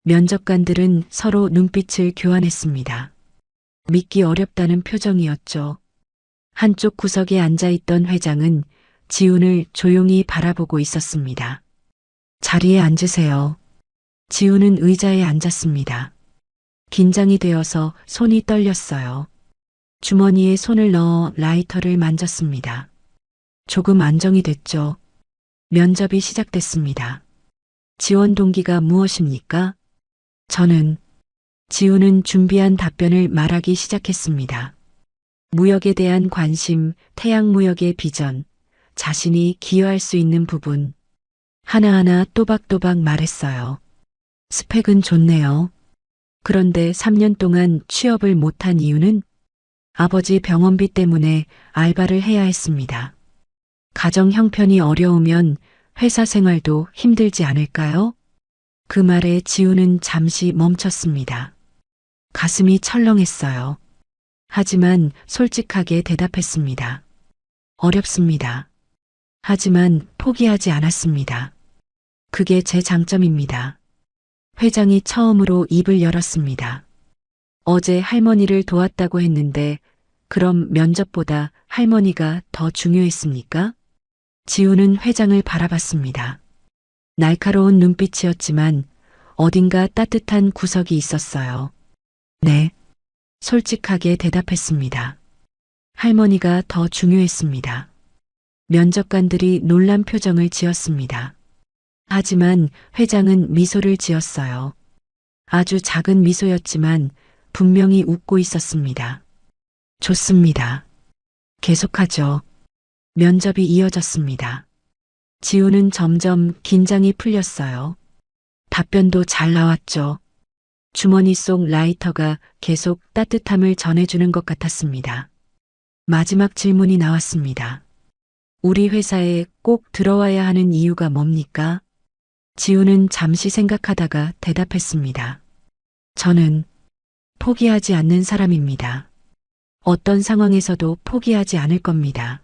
면접관들은 서로 눈빛을 교환했습니다. 믿기 어렵다는 표정이었죠. 한쪽 구석에 앉아있던 회장은 지훈을 조용히 바라보고 있었습니다. 자리에 앉으세요. 지훈은 의자에 앉았습니다. 긴장이 되어서 손이 떨렸어요. 주머니에 손을 넣어 라이터를 만졌습니다. 조금 안정이 됐죠. 면접이 시작됐습니다. 지원 동기가 무엇입니까? 저는 지훈은 준비한 답변을 말하기 시작했습니다. 무역에 대한 관심, 태양무역의 비전, 자신이 기여할 수 있는 부분. 하나하나 또박또박 말했어요. 스펙은 좋네요. 그런데 3년 동안 취업을 못한 이유는 아버지 병원비 때문에 알바를 해야 했습니다. 가정 형편이 어려우면 회사 생활도 힘들지 않을까요? 그 말에 지훈은 잠시 멈췄습니다. 가슴이 철렁했어요. 하지만 솔직하게 대답했습니다. 어렵습니다. 하지만 포기하지 않았습니다. 그게 제 장점입니다. 회장이 처음으로 입을 열었습니다. 어제 할머니를 도왔다고 했는데 그럼 면접보다 할머니가 더 중요했습니까? 지훈은 회장을 바라봤습니다. 날카로운 눈빛이었지만 어딘가 따뜻한 구석이 있었어요. 네. 솔직하게 대답했습니다. 할머니가 더 중요했습니다. 면접관들이 놀란 표정을 지었습니다. 하지만 회장은 미소를 지었어요. 아주 작은 미소였지만 분명히 웃고 있었습니다. 좋습니다. 계속하죠. 면접이 이어졌습니다. 지훈은 점점 긴장이 풀렸어요. 답변도 잘 나왔죠. 주머니 속 라이터가 계속 따뜻함을 전해주는 것 같았습니다. 마지막 질문이 나왔습니다. 우리 회사에 꼭 들어와야 하는 이유가 뭡니까? 지훈은 잠시 생각하다가 대답했습니다. 저는 포기하지 않는 사람입니다. 어떤 상황에서도 포기하지 않을 겁니다.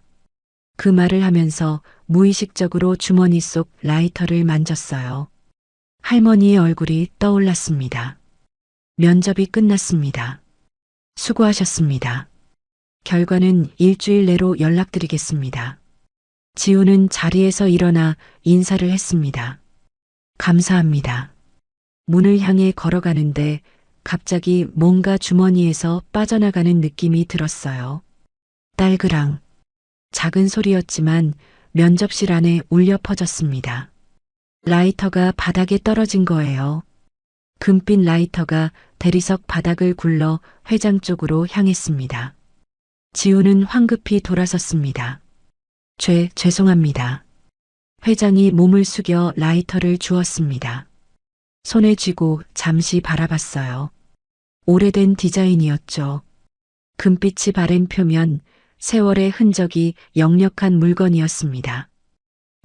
그 말을 하면서 무의식적으로 주머니 속 라이터를 만졌어요. 할머니의 얼굴이 떠올랐습니다. 면접이 끝났습니다. 수고하셨습니다. 결과는 일주일 내로 연락드리겠습니다. 지우는 자리에서 일어나 인사를 했습니다. 감사합니다. 문을 향해 걸어가는데 갑자기 뭔가 주머니에서 빠져나가는 느낌이 들었어요. 딸그랑. 작은 소리였지만 면접실 안에 울려 퍼졌습니다. 라이터가 바닥에 떨어진 거예요. 금빛 라이터가 대리석 바닥을 굴러 회장 쪽으로 향했습니다. 지우는 황급히 돌아섰습니다. 죄송합니다. 회장이 몸을 숙여 라이터를 주었습니다. 손에 쥐고 잠시 바라봤어요. 오래된 디자인이었죠. 금빛이 바랜 표면, 세월의 흔적이 역력한 물건이었습니다.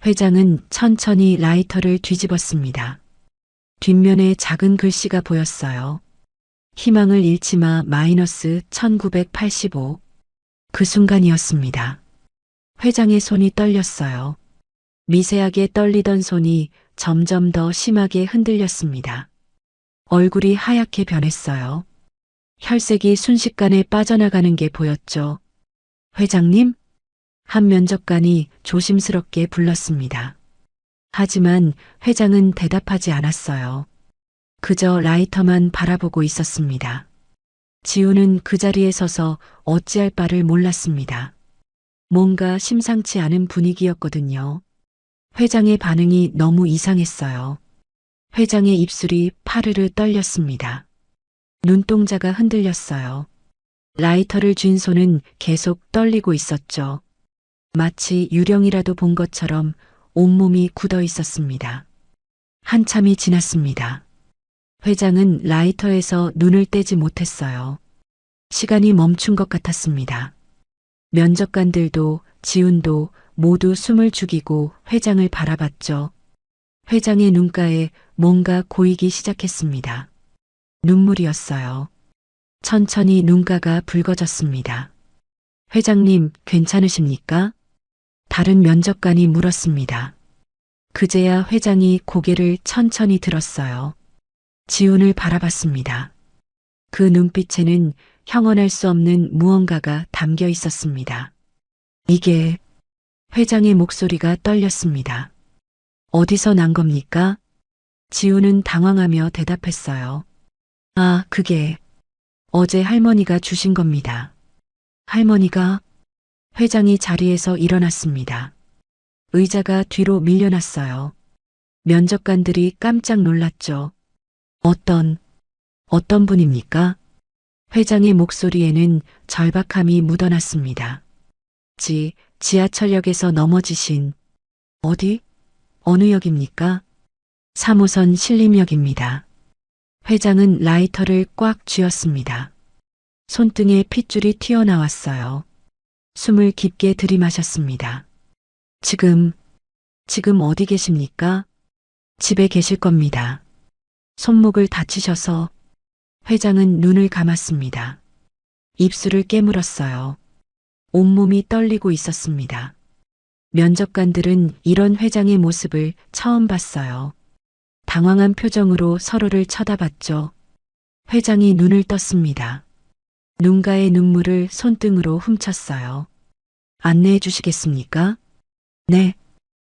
회장은 천천히 라이터를 뒤집었습니다. 뒷면에 작은 글씨가 보였어요. 희망을 잃지 마 -1985. 그 순간이었습니다. 회장의 손이 떨렸어요. 미세하게 떨리던 손이 점점 더 심하게 흔들렸습니다. 얼굴이 하얗게 변했어요. 혈색이 순식간에 빠져나가는 게 보였죠. 회장님? 한 면접관이 조심스럽게 불렀습니다. 하지만 회장은 대답하지 않았어요. 그저 라이터만 바라보고 있었습니다. 지우는 그 자리에 서서 어찌할 바를 몰랐습니다. 뭔가 심상치 않은 분위기였거든요. 회장의 반응이 너무 이상했어요. 회장의 입술이 파르르 떨렸습니다. 눈동자가 흔들렸어요. 라이터를 쥔 손은 계속 떨리고 있었죠. 마치 유령이라도 본 것처럼 온몸이 굳어 있었습니다. 한참이 지났습니다. 회장은 라이터에서 눈을 떼지 못했어요. 시간이 멈춘 것 같았습니다. 면접관들도 지훈도 모두 숨을 죽이고 회장을 바라봤죠. 회장의 눈가에 뭔가 고이기 시작했습니다. 눈물이었어요. 천천히 눈가가 붉어졌습니다. 회장님, 괜찮으십니까? 다른 면접관이 물었습니다. 그제야 회장이 고개를 천천히 들었어요. 지훈을 바라봤습니다. 그 눈빛에는 형언할 수 없는 무언가가 담겨 있었습니다. 이게... 회장의 목소리가 떨렸습니다. 어디서 난 겁니까? 지우는 당황하며 대답했어요. 아, 그게 어제 할머니가 주신 겁니다. 할머니가? 회장이 자리에서 일어났습니다. 의자가 뒤로 밀려났어요. 면접관들이 깜짝 놀랐죠. 어떤 분입니까? 회장의 목소리에는 절박함이 묻어났습니다. 지하철역에서 넘어지신... 어느 역입니까? 3호선 신림역입니다. 회장은 라이터를 꽉 쥐었습니다. 손등에 핏줄이 튀어나왔어요. 숨을 깊게 들이마셨습니다. 지금 어디 계십니까? 집에 계실 겁니다. 손목을 다치셔서... 회장은 눈을 감았습니다. 입술을 깨물었어요. 온몸이 떨리고 있었습니다. 면접관들은 이런 회장의 모습을 처음 봤어요. 당황한 표정으로 서로를 쳐다봤죠. 회장이 눈을 떴습니다. 눈가의 눈물을 손등으로 훔쳤어요. 안내해 주시겠습니까? 네.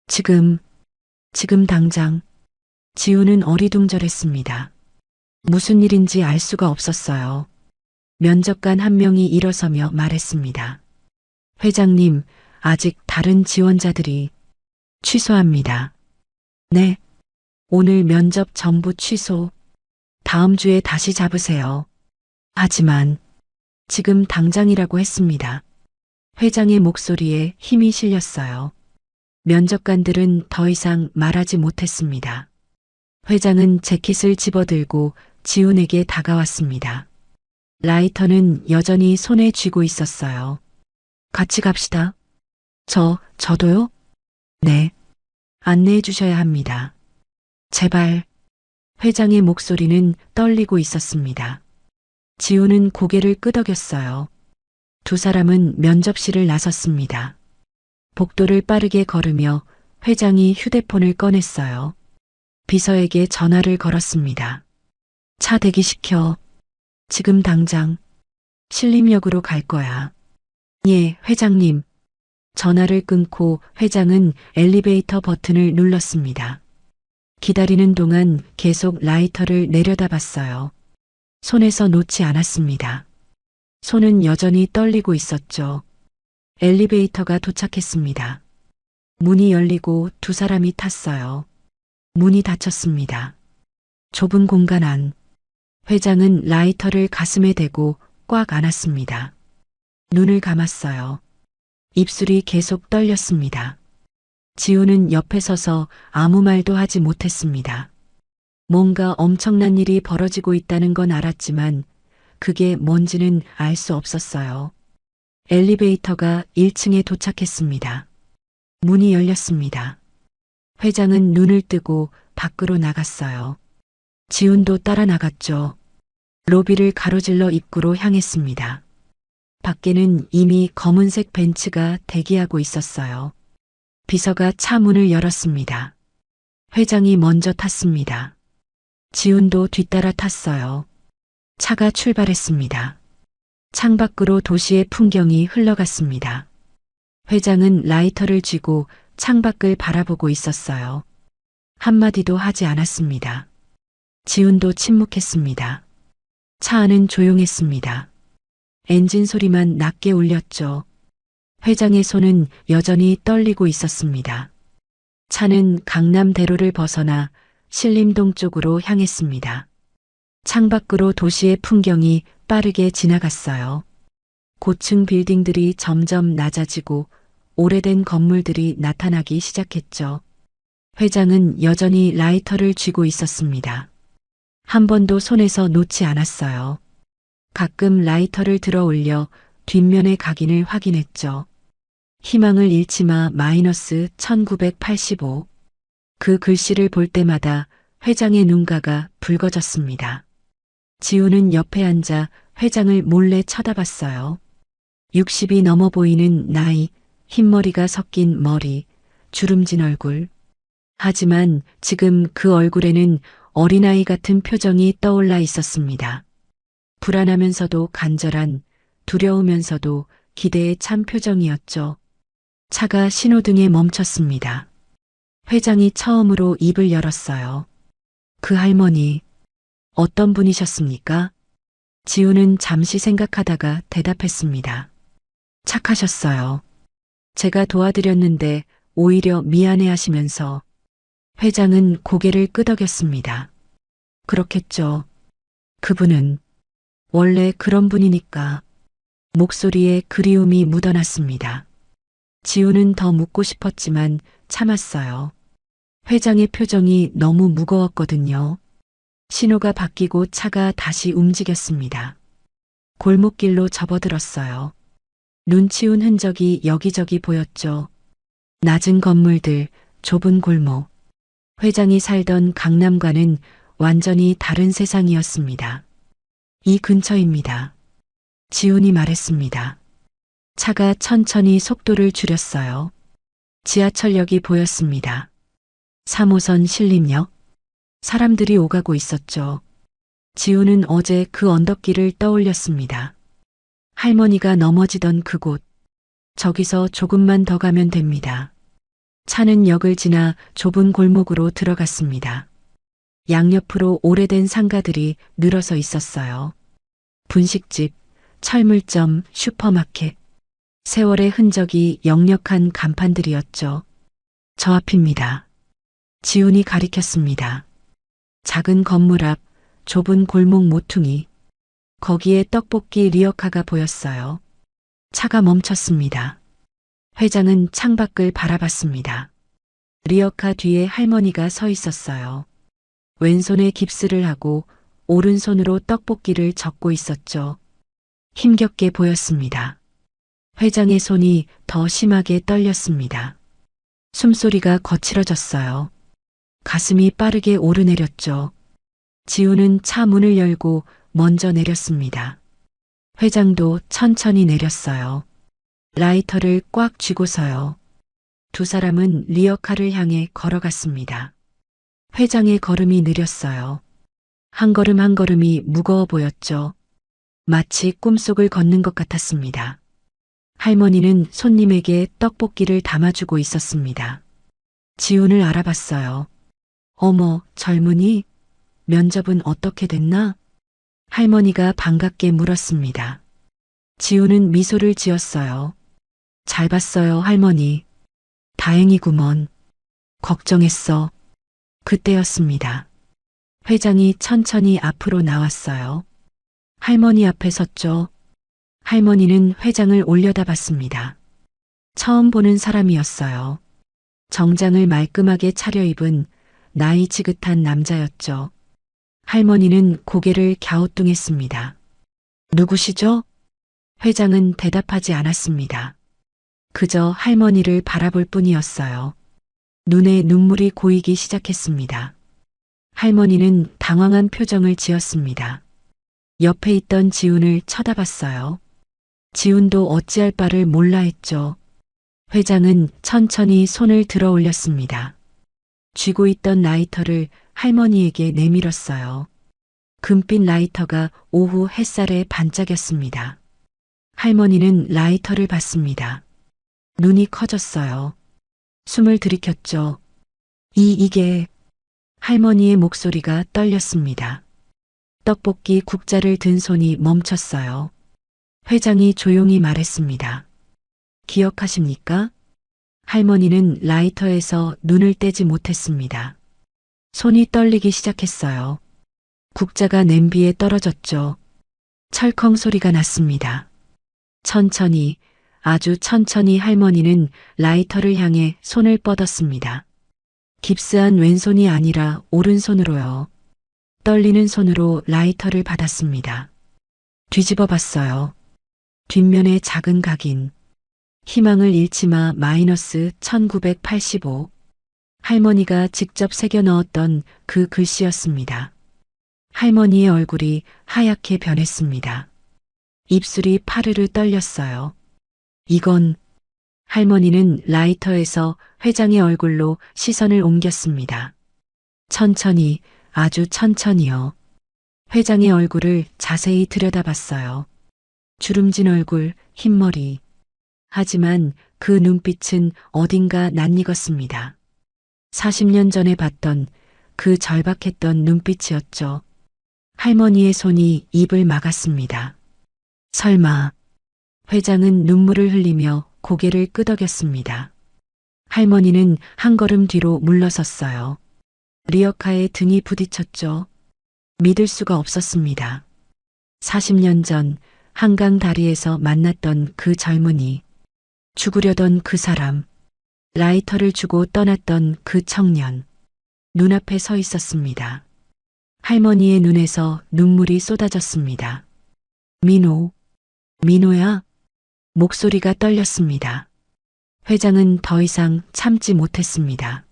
지금 당장. 지우는 어리둥절했습니다. 무슨 일인지 알 수가 없었어요. 면접관 한 명이 일어서며 말했습니다. 회장님, 아직 다른 지원자들이... 취소합니다. 네. 오늘 면접 전부 취소. 다음 주에 다시 잡으세요. 하지만 지금 당장이라고 했습니다. 회장의 목소리에 힘이 실렸어요. 면접관들은 더 이상 말하지 못했습니다. 회장은 재킷을 집어들고 지훈에게 다가왔습니다. 라이터는 여전히 손에 쥐고 있었어요. 같이 갑시다. 저도요? 네. 안내해 주셔야 합니다. 제발. 회장의 목소리는 떨리고 있었습니다. 지훈은 고개를 끄덕였어요. 두 사람은 면접실을 나섰습니다. 복도를 빠르게 걸으며 회장이 휴대폰을 꺼냈어요. 비서에게 전화를 걸었습니다. 차 대기시켜. 지금 당장 신림역으로 갈 거야. 예, 회장님. 전화를 끊고 회장은 엘리베이터 버튼을 눌렀습니다. 기다리는 동안 계속 라이터를 내려다봤어요. 손에서 놓지 않았습니다. 손은 여전히 떨리고 있었죠. 엘리베이터가 도착했습니다. 문이 열리고 두 사람이 탔어요. 문이 닫혔습니다. 좁은 공간 안. 회장은 라이터를 가슴에 대고 꽉 안았습니다. 눈을 감았어요. 입술이 계속 떨렸습니다. 지우는 옆에 서서 아무 말도 하지 못했습니다. 뭔가 엄청난 일이 벌어지고 있다는 건 알았지만 그게 뭔지는 알 수 없었어요. 엘리베이터가 1층에 도착했습니다. 문이 열렸습니다. 회장은 눈을 뜨고 밖으로 나갔어요. 지훈도 따라 나갔죠. 로비를 가로질러 입구로 향했습니다. 밖에는 이미 검은색 벤츠가 대기하고 있었어요. 비서가 차 문을 열었습니다. 회장이 먼저 탔습니다. 지훈도 뒤따라 탔어요. 차가 출발했습니다. 창밖으로 도시의 풍경이 흘러갔습니다. 회장은 라이터를 쥐고 창밖을 바라보고 있었어요. 한마디도 하지 않았습니다. 지훈도 침묵했습니다. 차 안은 조용했습니다. 엔진 소리만 낮게 울렸죠. 회장의 손은 여전히 떨리고 있었습니다. 차는 강남대로를 벗어나 신림동 쪽으로 향했습니다. 창밖으로 도시의 풍경이 빠르게 지나갔어요. 고층 빌딩들이 점점 낮아지고 오래된 건물들이 나타나기 시작했죠. 회장은 여전히 라이터를 쥐고 있었습니다. 한 번도 손에서 놓지 않았어요. 가끔 라이터를 들어 올려 뒷면의 각인을 확인했죠. 희망을 잃지마 마이너스 1985. 그 글씨를 볼 때마다 회장의 눈가가 붉어졌습니다. 지우는 옆에 앉아 회장을 몰래 쳐다봤어요. 60이 넘어 보이는 나이, 흰머리가 섞인 머리, 주름진 얼굴. 하지만 지금 그 얼굴에는 어린아이 같은 표정이 떠올라 있었습니다. 불안하면서도 간절한, 두려우면서도 기대에 찬 표정이었죠. 차가 신호등에 멈췄습니다. 회장이 처음으로 입을 열었어요. 그 할머니, 어떤 분이셨습니까? 지우는 잠시 생각하다가 대답했습니다. 착하셨어요. 제가 도와드렸는데 오히려 미안해 하시면서. 회장은 고개를 끄덕였습니다. 그렇겠죠. 그분은 원래 그런 분이니까. 목소리에 그리움이 묻어났습니다. 지우는 더 묻고 싶었지만 참았어요. 회장의 표정이 너무 무거웠거든요. 신호가 바뀌고 차가 다시 움직였습니다. 골목길로 접어들었어요. 눈치운 흔적이 여기저기 보였죠. 낮은 건물들, 좁은 골목. 회장이 살던 강남과는 완전히 다른 세상이었습니다. 이 근처입니다. 지훈이 말했습니다. 차가 천천히 속도를 줄였어요. 지하철역이 보였습니다. 3호선 신림역. 사람들이 오가고 있었죠. 지훈은 어제 그 언덕길을 떠올렸습니다. 할머니가 넘어지던 그곳. 저기서 조금만 더 가면 됩니다. 차는 역을 지나 좁은 골목으로 들어갔습니다. 양옆으로 오래된 상가들이 늘어서 있었어요. 분식집, 철물점, 슈퍼마켓. 세월의 흔적이 역력한 간판들이었죠. 저 앞입니다. 지훈이 가리켰습니다. 작은 건물 앞, 좁은 골목 모퉁이. 거기에 떡볶이 리어카가 보였어요. 차가 멈췄습니다. 회장은 창밖을 바라봤습니다. 리어카 뒤에 할머니가 서 있었어요. 왼손에 깁스를 하고 오른손으로 떡볶이를 젓고 있었죠. 힘겹게 보였습니다. 회장의 손이 더 심하게 떨렸습니다. 숨소리가 거칠어졌어요. 가슴이 빠르게 오르내렸죠. 지우는 차 문을 열고 먼저 내렸습니다. 회장도 천천히 내렸어요. 라이터를 꽉 쥐고서요. 두 사람은 리어카를 향해 걸어갔습니다. 회장의 걸음이 느렸어요. 한 걸음 한 걸음이 무거워 보였죠. 마치 꿈속을 걷는 것 같았습니다. 할머니는 손님에게 떡볶이를 담아주고 있었습니다. 지훈을 알아봤어요. 어머, 젊은이? 면접은 어떻게 됐나? 할머니가 반갑게 물었습니다. 지훈은 미소를 지었어요. 잘 봤어요, 할머니. 다행이구먼. 걱정했어. 그때였습니다. 회장이 천천히 앞으로 나왔어요. 할머니 앞에 섰죠. 할머니는 회장을 올려다봤습니다. 처음 보는 사람이었어요. 정장을 말끔하게 차려입은 나이 지긋한 남자였죠. 할머니는 고개를 갸우뚱했습니다. 누구시죠? 회장은 대답하지 않았습니다. 그저 할머니를 바라볼 뿐이었어요. 눈에 눈물이 고이기 시작했습니다. 할머니는 당황한 표정을 지었습니다. 옆에 있던 지훈을 쳐다봤어요. 지훈도 어찌할 바를 몰라 했죠. 회장은 천천히 손을 들어 올렸습니다. 쥐고 있던 라이터를 할머니에게 내밀었어요. 금빛 라이터가 오후 햇살에 반짝였습니다. 할머니는 라이터를 봤습니다. 눈이 커졌어요. 숨을 들이켰죠. 이게... 할머니의 목소리가 떨렸습니다. 떡볶이 국자를 든 손이 멈췄어요. 회장이 조용히 말했습니다. 기억하십니까? 할머니는 라이터에서 눈을 떼지 못했습니다. 손이 떨리기 시작했어요. 국자가 냄비에 떨어졌죠. 철컹 소리가 났습니다. 천천히, 아주 천천히 할머니는 라이터를 향해 손을 뻗었습니다. 깁스한 왼손이 아니라 오른손으로요. 떨리는 손으로 라이터를 받았습니다. 뒤집어 봤어요. 뒷면에 작은 각인. 희망을 잃지 마 마이너스 1985. 할머니가 직접 새겨 넣었던 그 글씨였습니다. 할머니의 얼굴이 하얗게 변했습니다. 입술이 파르르 떨렸어요. 이건... 할머니는 라이터에서 회장의 얼굴로 시선을 옮겼습니다. 천천히, 아주 천천히요. 회장의 얼굴을 자세히 들여다봤어요. 주름진 얼굴, 흰머리. 하지만 그 눈빛은 어딘가 낯익었습니다. 40년 전에 봤던 그 절박했던 눈빛이었죠. 할머니의 손이 입을 막았습니다. 설마... 회장은 눈물을 흘리며 고개를 끄덕였습니다. 할머니는 한 걸음 뒤로 물러섰어요. 리어카에 등이 부딪혔죠. 믿을 수가 없었습니다. 40년 전 한강 다리에서 만났던 그 젊은이, 죽으려던 그 사람, 라이터를 주고 떠났던 그 청년, 눈앞에 서 있었습니다. 할머니의 눈에서 눈물이 쏟아졌습니다. 민호, 민호야? 목소리가 떨렸습니다. 회장은 더 이상 참지 못했습니다.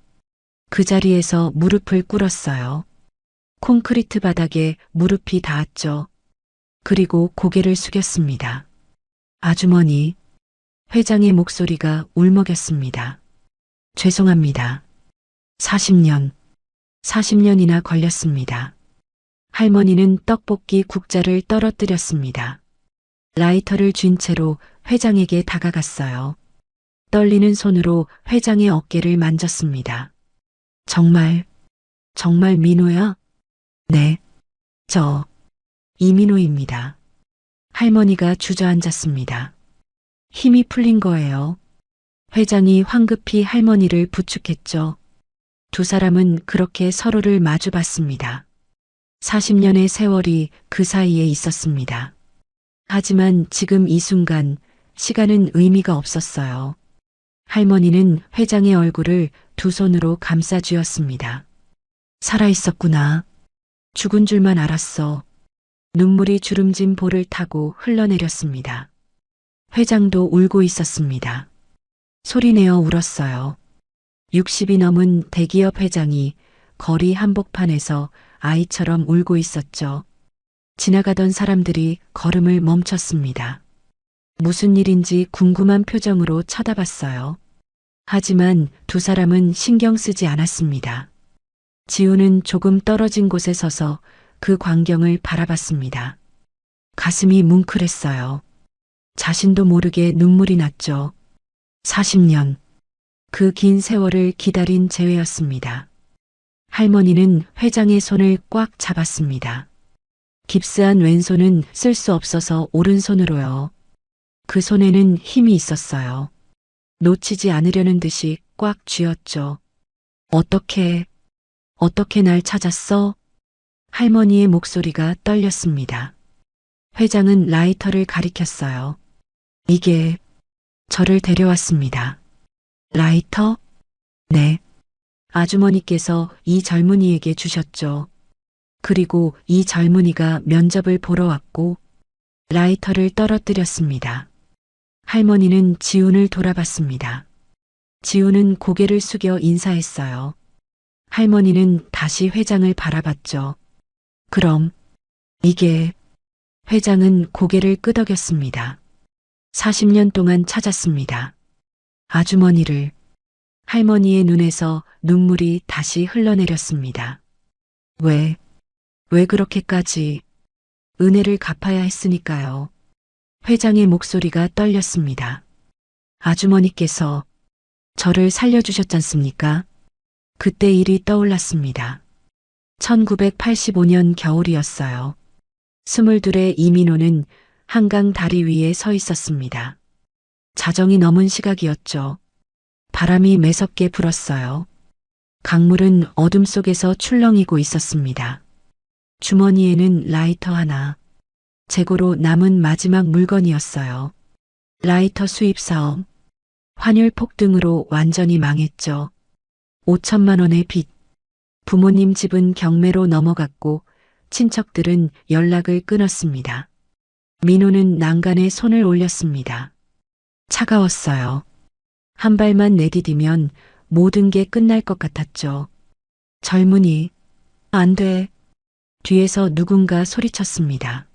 그 자리에서 무릎을 꿇었어요. 콘크리트 바닥에 무릎이 닿았죠. 그리고 고개를 숙였습니다. 아주머니, 회장의 목소리가 울먹였습니다. 죄송합니다. 40년이나 걸렸습니다. 할머니는 떡볶이 국자를 떨어뜨렸습니다. 라이터를 쥔 채로 회장에게 다가갔어요. 떨리는 손으로 회장의 어깨를 만졌습니다. 정말 민호야? 네, 저 이민호입니다. 할머니가 주저앉았습니다. 힘이 풀린 거예요. 회장이 황급히 할머니를 부축했죠. 두 사람은 그렇게 서로를 마주봤습니다. 40년의 세월이 그 사이에 있었습니다. 하지만 지금 이 순간 시간은 의미가 없었어요. 할머니는 회장의 얼굴을 두 손으로 감싸 쥐었습니다. 살아있었구나. 죽은 줄만 알았어. 눈물이 주름진 볼을 타고 흘러내렸습니다. 회장도 울고 있었습니다. 소리내어 울었어요. 60이 넘은 대기업 회장이 거리 한복판에서 아이처럼 울고 있었죠. 지나가던 사람들이 걸음을 멈췄습니다. 무슨 일인지 궁금한 표정으로 쳐다봤어요. 하지만 두 사람은 신경 쓰지 않았습니다. 지우는 조금 떨어진 곳에 서서 그 광경을 바라봤습니다. 가슴이 뭉클했어요. 자신도 모르게 눈물이 났죠. 40년. 그 긴 세월을 기다린 재회였습니다. 할머니는 회장의 손을 꽉 잡았습니다. 깁스한 왼손은 쓸 수 없어서 오른손으로요. 그 손에는 힘이 있었어요. 놓치지 않으려는 듯이 꽉 쥐었죠. 어떻게 날 찾았어? 할머니의 목소리가 떨렸습니다. 회장은 라이터를 가리켰어요. 이게 저를 데려왔습니다. 라이터? 네. 아주머니께서 이 젊은이에게 주셨죠. 그리고 이 젊은이가 면접을 보러 왔고 라이터를 떨어뜨렸습니다. 할머니는 지훈을 돌아봤습니다. 지훈은 고개를 숙여 인사했어요. 할머니는 다시 회장을 바라봤죠. 그럼 이게 회장은 고개를 끄덕였습니다. 40년 동안 찾았습니다. 아주머니를. 할머니의 눈에서 눈물이 다시 흘러내렸습니다. 왜 그렇게까지 은혜를 갚아야 했으니까요. 회장의 목소리가 떨렸습니다. 아주머니께서 저를 살려주셨잖습니까? 그때 일이 떠올랐습니다. 1985년 겨울이었어요. 22의 이민호는 한강 다리 위에 서 있었습니다. 자정이 넘은 시각이었죠. 바람이 매섭게 불었어요. 강물은 어둠 속에서 출렁이고 있었습니다. 주머니에는 라이터 하나, 재고로 남은 마지막 물건이었어요. 라이터 수입 사업, 환율 폭등으로 완전히 망했죠. 5천만 원의 빚, 부모님 집은 경매로 넘어갔고 친척들은 연락을 끊었습니다. 민호는 난간에 손을 올렸습니다. 차가웠어요. 한 발만 내디디면 모든 게 끝날 것 같았죠. 젊은이, 안 돼. 뒤에서 누군가 소리쳤습니다.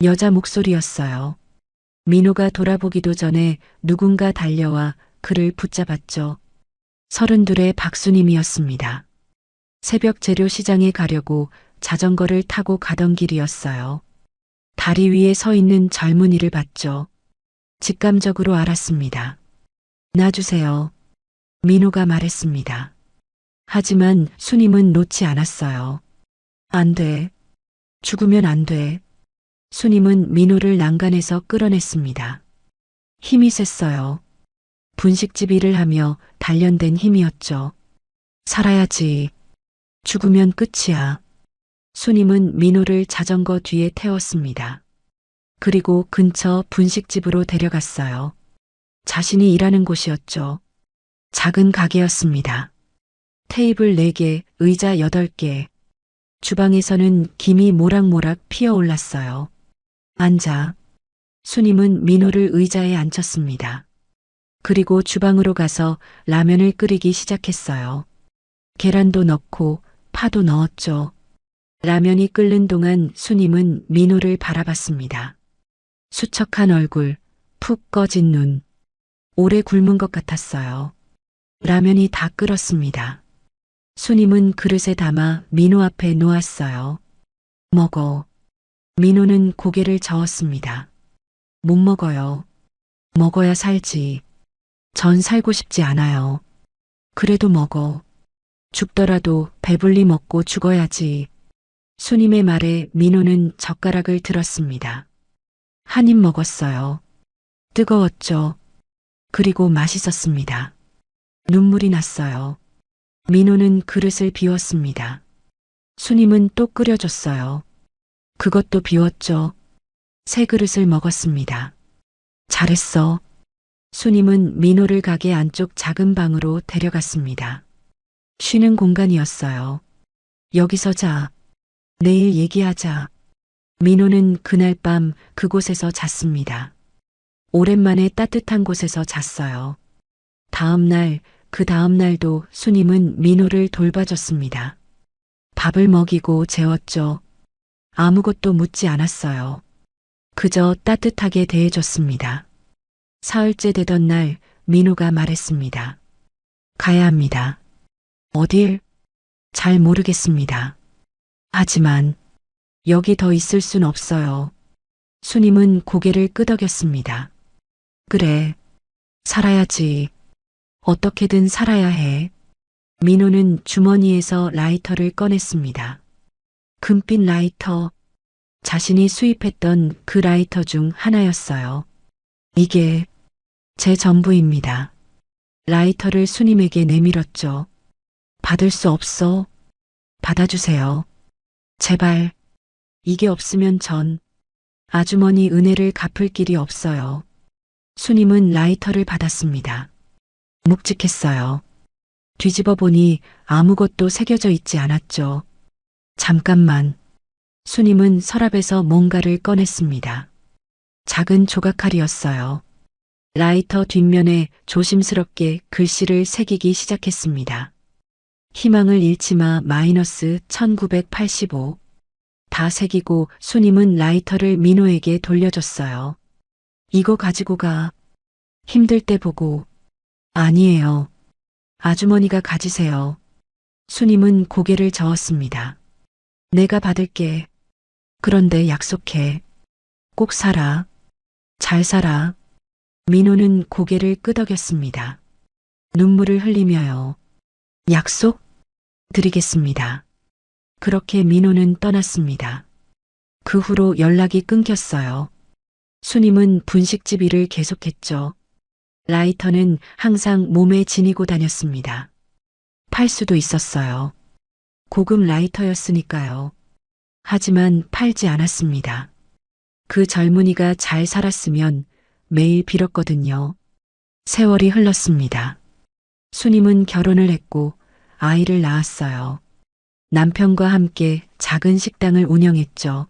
여자 목소리였어요. 민호가 돌아보기도 전에 누군가 달려와 그를 붙잡았죠. 32의 박수님이었습니다. 새벽 재료 시장에 가려고 자전거를 타고 가던 길이었어요. 다리 위에 서 있는 젊은이를 봤죠. 직감적으로 알았습니다. 놔주세요. 민호가 말했습니다. 하지만 수님은 놓지 않았어요. 안 돼. 죽으면 안 돼. 수님은 민호를 난간에서 끌어냈습니다. 힘이 셌어요. 분식집 일을 하며 단련된 힘이었죠. 살아야지. 죽으면 끝이야. 수님은 민호를 자전거 뒤에 태웠습니다. 그리고 근처 분식집으로 데려갔어요. 자신이 일하는 곳이었죠. 작은 가게였습니다. 테이블 4개, 의자 8개. 주방에서는 김이 모락모락 피어올랐어요. 앉아. 수님은 민호를 의자에 앉혔습니다. 그리고 주방으로 가서 라면을 끓이기 시작했어요. 계란도 넣고 파도 넣었죠. 라면이 끓는 동안 수님은 민호를 바라봤습니다. 수척한 얼굴, 푹 꺼진 눈. 오래 굶은 것 같았어요. 라면이 다 끓었습니다. 수님은 그릇에 담아 민호 앞에 놓았어요. 먹어. 민호는 고개를 저었습니다. 못 먹어요. 먹어야 살지. 전 살고 싶지 않아요. 그래도 먹어. 죽더라도 배불리 먹고 죽어야지. 수님의 말에 민호는 젓가락을 들었습니다. 한 입 먹었어요. 뜨거웠죠. 그리고 맛있었습니다. 눈물이 났어요. 민호는 그릇을 비웠습니다. 수님은 또 끓여줬어요. 그것도 비웠죠. 새 그릇을 먹었습니다. 잘했어. 수님은 민호를 가게 안쪽 작은 방으로 데려갔습니다. 쉬는 공간이었어요. 여기서 자. 내일 얘기하자. 민호는 그날 밤 그곳에서 잤습니다. 오랜만에 따뜻한 곳에서 잤어요. 다음 날, 그 다음 날도 수님은 민호를 돌봐줬습니다. 밥을 먹이고 재웠죠. 아무것도 묻지 않았어요. 그저 따뜻하게 대해줬습니다. 사흘째 되던 날 민호가 말했습니다. 가야 합니다. 어딜? 잘 모르겠습니다. 하지만 여기 더 있을 순 없어요. 수님은 고개를 끄덕였습니다. 그래, 살아야지. 어떻게든 살아야 해. 민호는 주머니에서 라이터를 꺼냈습니다. 금빛 라이터, 자신이 수입했던 그 라이터 중 하나였어요. 이게 제 전부입니다. 라이터를 수님에게 내밀었죠. 받을 수 없어. 받아주세요. 제발. 이게 없으면 전 아주머니 은혜를 갚을 길이 없어요. 수님은 라이터를 받았습니다. 묵직했어요. 뒤집어 보니 아무것도 새겨져 있지 않았죠. 잠깐만. 수님은 서랍에서 뭔가를 꺼냈습니다. 작은 조각칼이었어요. 라이터 뒷면에 조심스럽게 글씨를 새기기 시작했습니다. 희망을 잃지 마 마이너스 1985. 다 새기고 수님은 라이터를 민호에게 돌려줬어요. 이거 가지고 가. 힘들 때 보고. 아니에요. 아주머니가 가지세요. 수님은 고개를 저었습니다. 내가 받을게. 그런데 약속해. 꼭 살아. 잘 살아. 민호는 고개를 끄덕였습니다. 눈물을 흘리며요. 약속? 드리겠습니다. 그렇게 민호는 떠났습니다. 그 후로 연락이 끊겼어요. 수님은 분식집 일을 계속했죠. 라이터는 항상 몸에 지니고 다녔습니다. 팔 수도 있었어요. 고급 라이터였으니까요. 하지만 팔지 않았습니다. 그 젊은이가 잘 살았으면 매일 빌었거든요. 세월이 흘렀습니다. 수님은 결혼을 했고 아이를 낳았어요. 남편과 함께 작은 식당을 운영했죠.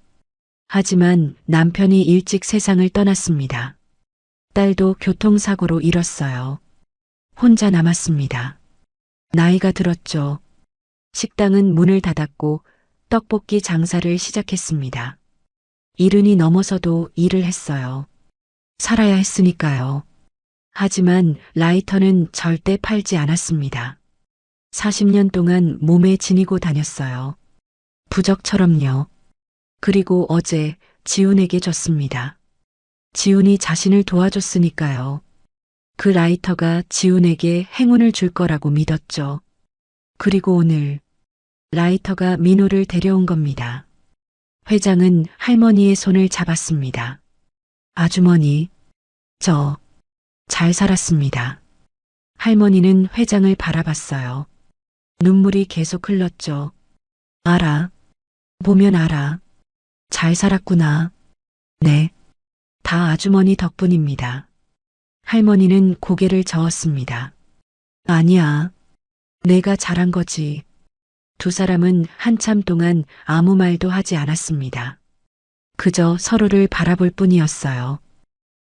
하지만 남편이 일찍 세상을 떠났습니다. 딸도 교통사고로 잃었어요. 혼자 남았습니다. 나이가 들었죠. 식당은 문을 닫았고 떡볶이 장사를 시작했습니다. 이른이 넘어서도 일을 했어요. 살아야 했으니까요. 하지만 라이터는 절대 팔지 않았습니다. 40년 동안 몸에 지니고 다녔어요. 부적처럼요. 그리고 어제 지훈에게 줬습니다. 지훈이 자신을 도와줬으니까요. 그 라이터가 지훈에게 행운을 줄 거라고 믿었죠. 그리고 오늘 라이터가 민호를 데려온 겁니다. 회장은 할머니의 손을 잡았습니다. 아주머니, 저 잘 살았습니다. 할머니는 회장을 바라봤어요. 눈물이 계속 흘렀죠. 알아. 보면 알아. 잘 살았구나. 네. 다 아주머니 덕분입니다. 할머니는 고개를 저었습니다. 아니야. 내가 잘한 거지. 두 사람은 한참 동안 아무 말도 하지 않았습니다. 그저 서로를 바라볼 뿐이었어요.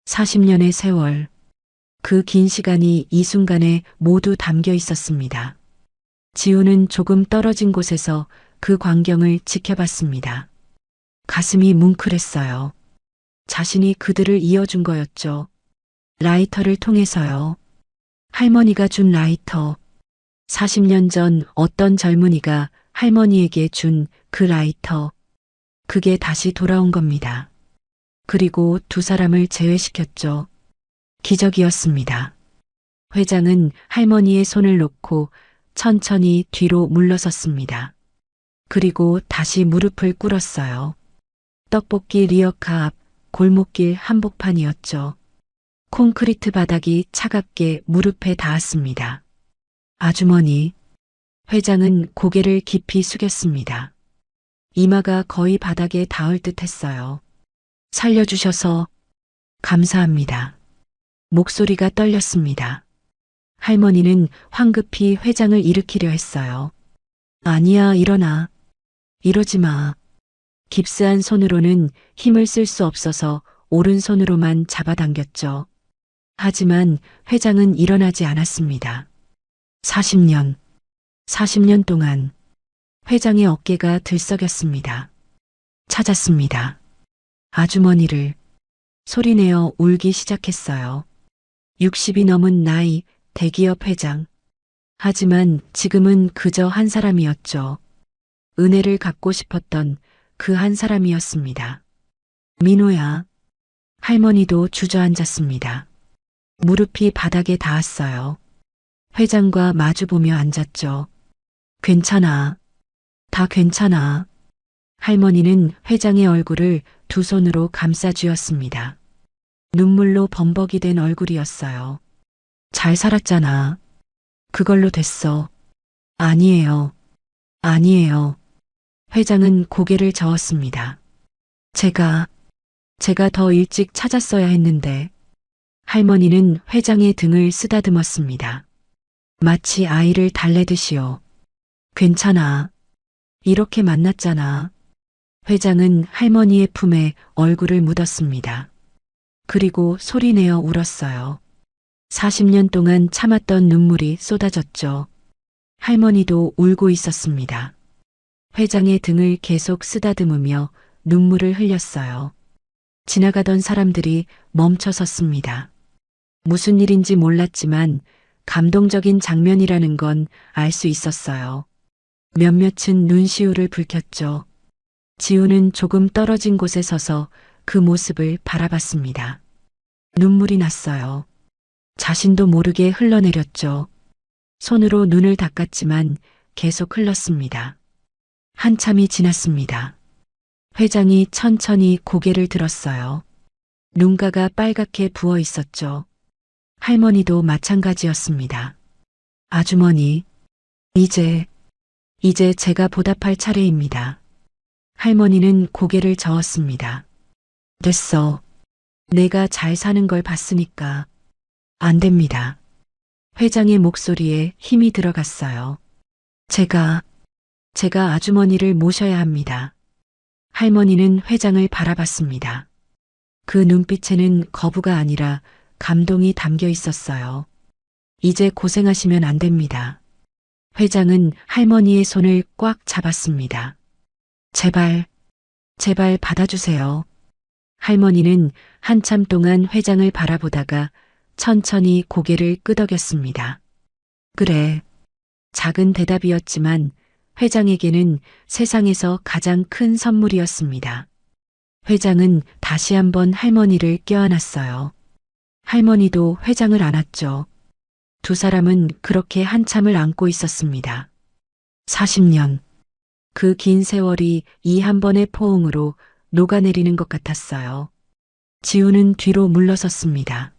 40년의 세월. 그 긴 시간이 이 순간에 모두 담겨 있었습니다. 지우는 조금 떨어진 곳에서 그 광경을 지켜봤습니다. 가슴이 뭉클했어요. 자신이 그들을 이어준 거였죠. 라이터를 통해서요. 할머니가 준 라이터. 40년 전 어떤 젊은이가 할머니에게 준 그 라이터. 그게 다시 돌아온 겁니다. 그리고 두 사람을 제외시켰죠. 기적이었습니다. 회장은 할머니의 손을 놓고 천천히 뒤로 물러섰습니다. 그리고 다시 무릎을 꿇었어요. 떡볶이 리어카 앞 골목길 한복판이었죠. 콘크리트 바닥이 차갑게 무릎에 닿았습니다. 아주머니, 회장은 고개를 깊이 숙였습니다. 이마가 거의 바닥에 닿을 듯 했어요. 살려주셔서 감사합니다. 목소리가 떨렸습니다. 할머니는 황급히 회장을 일으키려 했어요. 아니야, 일어나. 이러지 마. 깁스한 손으로는 힘을 쓸 수 없어서 오른손으로만 잡아당겼죠. 하지만 회장은 일어나지 않았습니다. 40년 동안 회장의 어깨가 들썩였습니다. 찾았습니다. 아주머니를 소리내어 울기 시작했어요. 60이 넘은 나이 대기업 회장. 하지만 지금은 그저 한 사람이었죠. 은혜를 갚고 싶었던 그 한 사람이었습니다. 민호야. 할머니도 주저앉았습니다. 무릎이 바닥에 닿았어요. 회장과 마주보며 앉았죠. 괜찮아. 다 괜찮아. 할머니는 회장의 얼굴을 두 손으로 감싸 쥐었습니다. 눈물로 범벅이 된 얼굴이었어요. 잘 살았잖아. 그걸로 됐어. 아니에요. 아니에요. 회장은 고개를 저었습니다. 제가 더 일찍 찾았어야 했는데. 할머니는 회장의 등을 쓰다듬었습니다. 마치 아이를 달래듯이요. 괜찮아. 이렇게 만났잖아. 회장은 할머니의 품에 얼굴을 묻었습니다. 그리고 소리내어 울었어요. 40년 동안 참았던 눈물이 쏟아졌죠. 할머니도 울고 있었습니다. 회장의 등을 계속 쓰다듬으며 눈물을 흘렸어요. 지나가던 사람들이 멈춰 섰습니다. 무슨 일인지 몰랐지만 감동적인 장면이라는 건 알 수 있었어요. 몇몇은 눈시울을 붉혔죠. 지우는 조금 떨어진 곳에 서서 그 모습을 바라봤습니다. 눈물이 났어요. 자신도 모르게 흘러내렸죠. 손으로 눈을 닦았지만 계속 흘렀습니다. 한참이 지났습니다. 회장이 천천히 고개를 들었어요. 눈가가 빨갛게 부어 있었죠. 할머니도 마찬가지였습니다. 아주머니, 이제 제가 보답할 차례입니다. 할머니는 고개를 저었습니다. 됐어. 내가 잘 사는 걸 봤으니까. 안 됩니다. 회장의 목소리에 힘이 들어갔어요. 제가 아주머니를 모셔야 합니다. 할머니는 회장을 바라봤습니다. 그 눈빛에는 거부가 아니라 감동이 담겨 있었어요. 이제 고생하시면 안 됩니다. 회장은 할머니의 손을 꽉 잡았습니다. 제발 받아주세요. 할머니는 한참 동안 회장을 바라보다가 천천히 고개를 끄덕였습니다. 그래. 작은 대답이었지만 회장에게는 세상에서 가장 큰 선물이었습니다. 회장은 다시 한번 할머니를 껴안았어요. 할머니도 회장을 안았죠. 두 사람은 그렇게 한참을 안고 있었습니다. 40년. 그 긴 세월이 이 한 번의 포옹으로 녹아내리는 것 같았어요. 지우는 뒤로 물러섰습니다.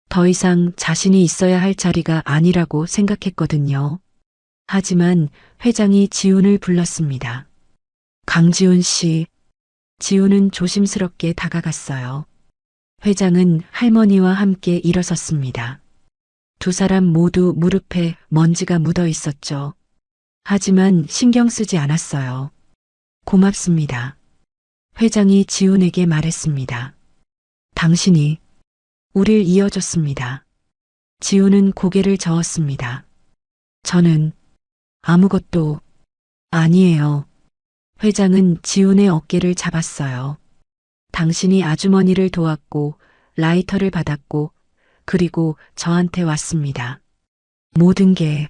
더 이상 자신이 있어야 할 자리가 아니라고 생각했거든요. 하지만 회장이 지훈을 불렀습니다. 강지훈 씨. 지훈은 조심스럽게 다가갔어요. 회장은 할머니와 함께 일어섰습니다. 두 사람 모두 무릎에 먼지가 묻어 있었죠. 하지만 신경 쓰지 않았어요. 고맙습니다. 회장이 지훈에게 말했습니다. 당신이 우릴 이어줬습니다. 지훈은 고개를 저었습니다. 저는 아무것도 아니에요. 회장은 지훈의 어깨를 잡았어요. 당신이 아주머니를 도왔고 라이터를 받았고 그리고 저한테 왔습니다. 모든 게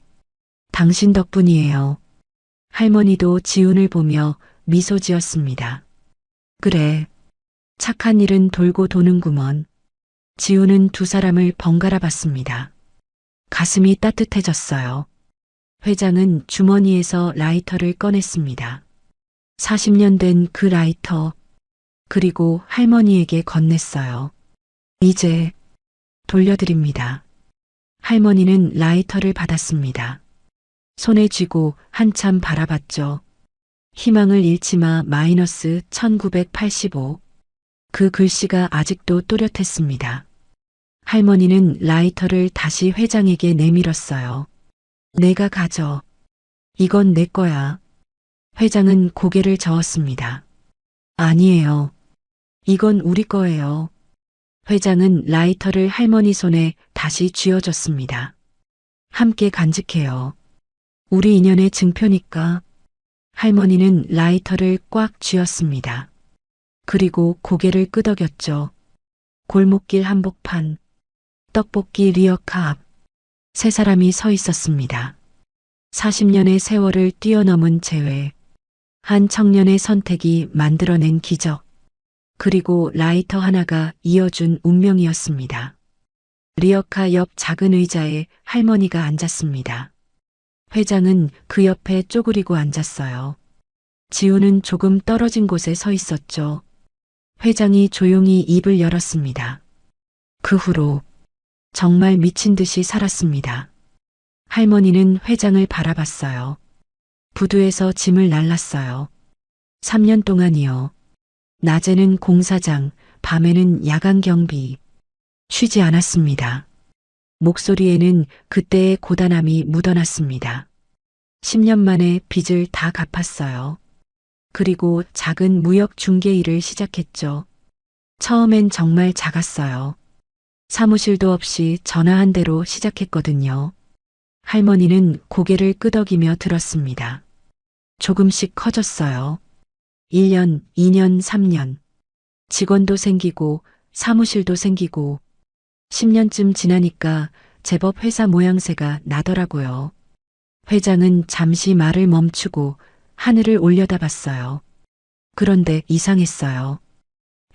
당신 덕분이에요. 할머니도 지훈을 보며 미소 지었습니다. 그래. 착한 일은 돌고 도는구먼. 지훈은 두 사람을 번갈아 봤습니다. 가슴이 따뜻해졌어요. 회장은 주머니에서 라이터를 꺼냈습니다. 40년 된 그 라이터. 그리고 할머니에게 건넸어요. 이제 돌려드립니다. 할머니는 라이터를 받았습니다. 손에 쥐고 한참 바라봤죠. 희망을 잃지 마 마이너스 1985. 그 글씨가 아직도 또렷했습니다. 할머니는 라이터를 다시 회장에게 내밀었어요. 내가 가져. 이건 내 거야. 회장은 고개를 저었습니다. 아니에요. 이건 우리 거예요. 회장은 라이터를 할머니 손에 다시 쥐어줬습니다. 함께 간직해요. 우리 인연의 증표니까. 할머니는 라이터를 꽉 쥐었습니다. 그리고 고개를 끄덕였죠. 골목길 한복판, 떡볶이 리어카 앞, 세 사람이 서 있었습니다. 40년의 세월을 뛰어넘은 재회, 한 청년의 선택이 만들어낸 기적, 그리고 라이터 하나가 이어준 운명이었습니다. 리어카 옆 작은 의자에 할머니가 앉았습니다. 회장은 그 옆에 쪼그리고 앉았어요. 지우는 조금 떨어진 곳에 서 있었죠. 회장이 조용히 입을 열었습니다. 그 후로 정말 미친 듯이 살았습니다. 할머니는 회장을 바라봤어요. 부두에서 짐을 날랐어요. 3년 동안이요. 낮에는 공사장, 밤에는 야간 경비. 쉬지 않았습니다. 목소리에는 그때의 고단함이 묻어났습니다. 10년 만에 빚을 다 갚았어요. 그리고 작은 무역 중개 일을 시작했죠. 처음엔 정말 작았어요. 사무실도 없이 전화 한 대로 시작했거든요. 할머니는 고개를 끄덕이며 들었습니다. 조금씩 커졌어요. 1년, 2년, 3년. 직원도 생기고 사무실도 생기고 10년쯤 지나니까 제법 회사 모양새가 나더라고요. 회장은 잠시 말을 멈추고 하늘을 올려다봤어요. 그런데 이상했어요.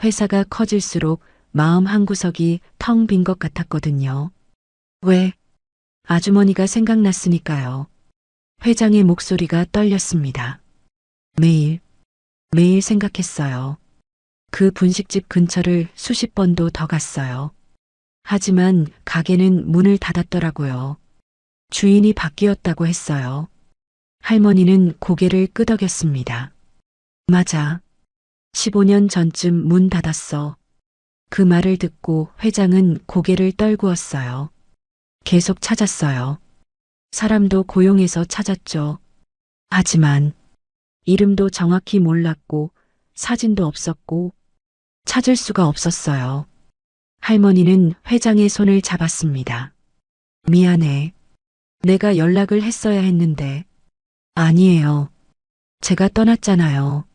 회사가 커질수록 마음 한구석이 텅 빈 것 같았거든요. 왜? 아주머니가 생각났으니까요. 회장의 목소리가 떨렸습니다. 매일, 매일 생각했어요. 그 분식집 근처를 수십 번도 더 갔어요. 하지만 가게는 문을 닫았더라고요. 주인이 바뀌었다고 했어요. 할머니는 고개를 끄덕였습니다. 맞아. 15년 전쯤 문 닫았어. 그 말을 듣고 회장은 고개를 떨구었어요. 계속 찾았어요. 사람도 고용해서 찾았죠. 하지만 이름도 정확히 몰랐고 사진도 없었고 찾을 수가 없었어요. 할머니는 회장의 손을 잡았습니다. 미안해. 내가 연락을 했어야 했는데. 아니에요. 제가 떠났잖아요.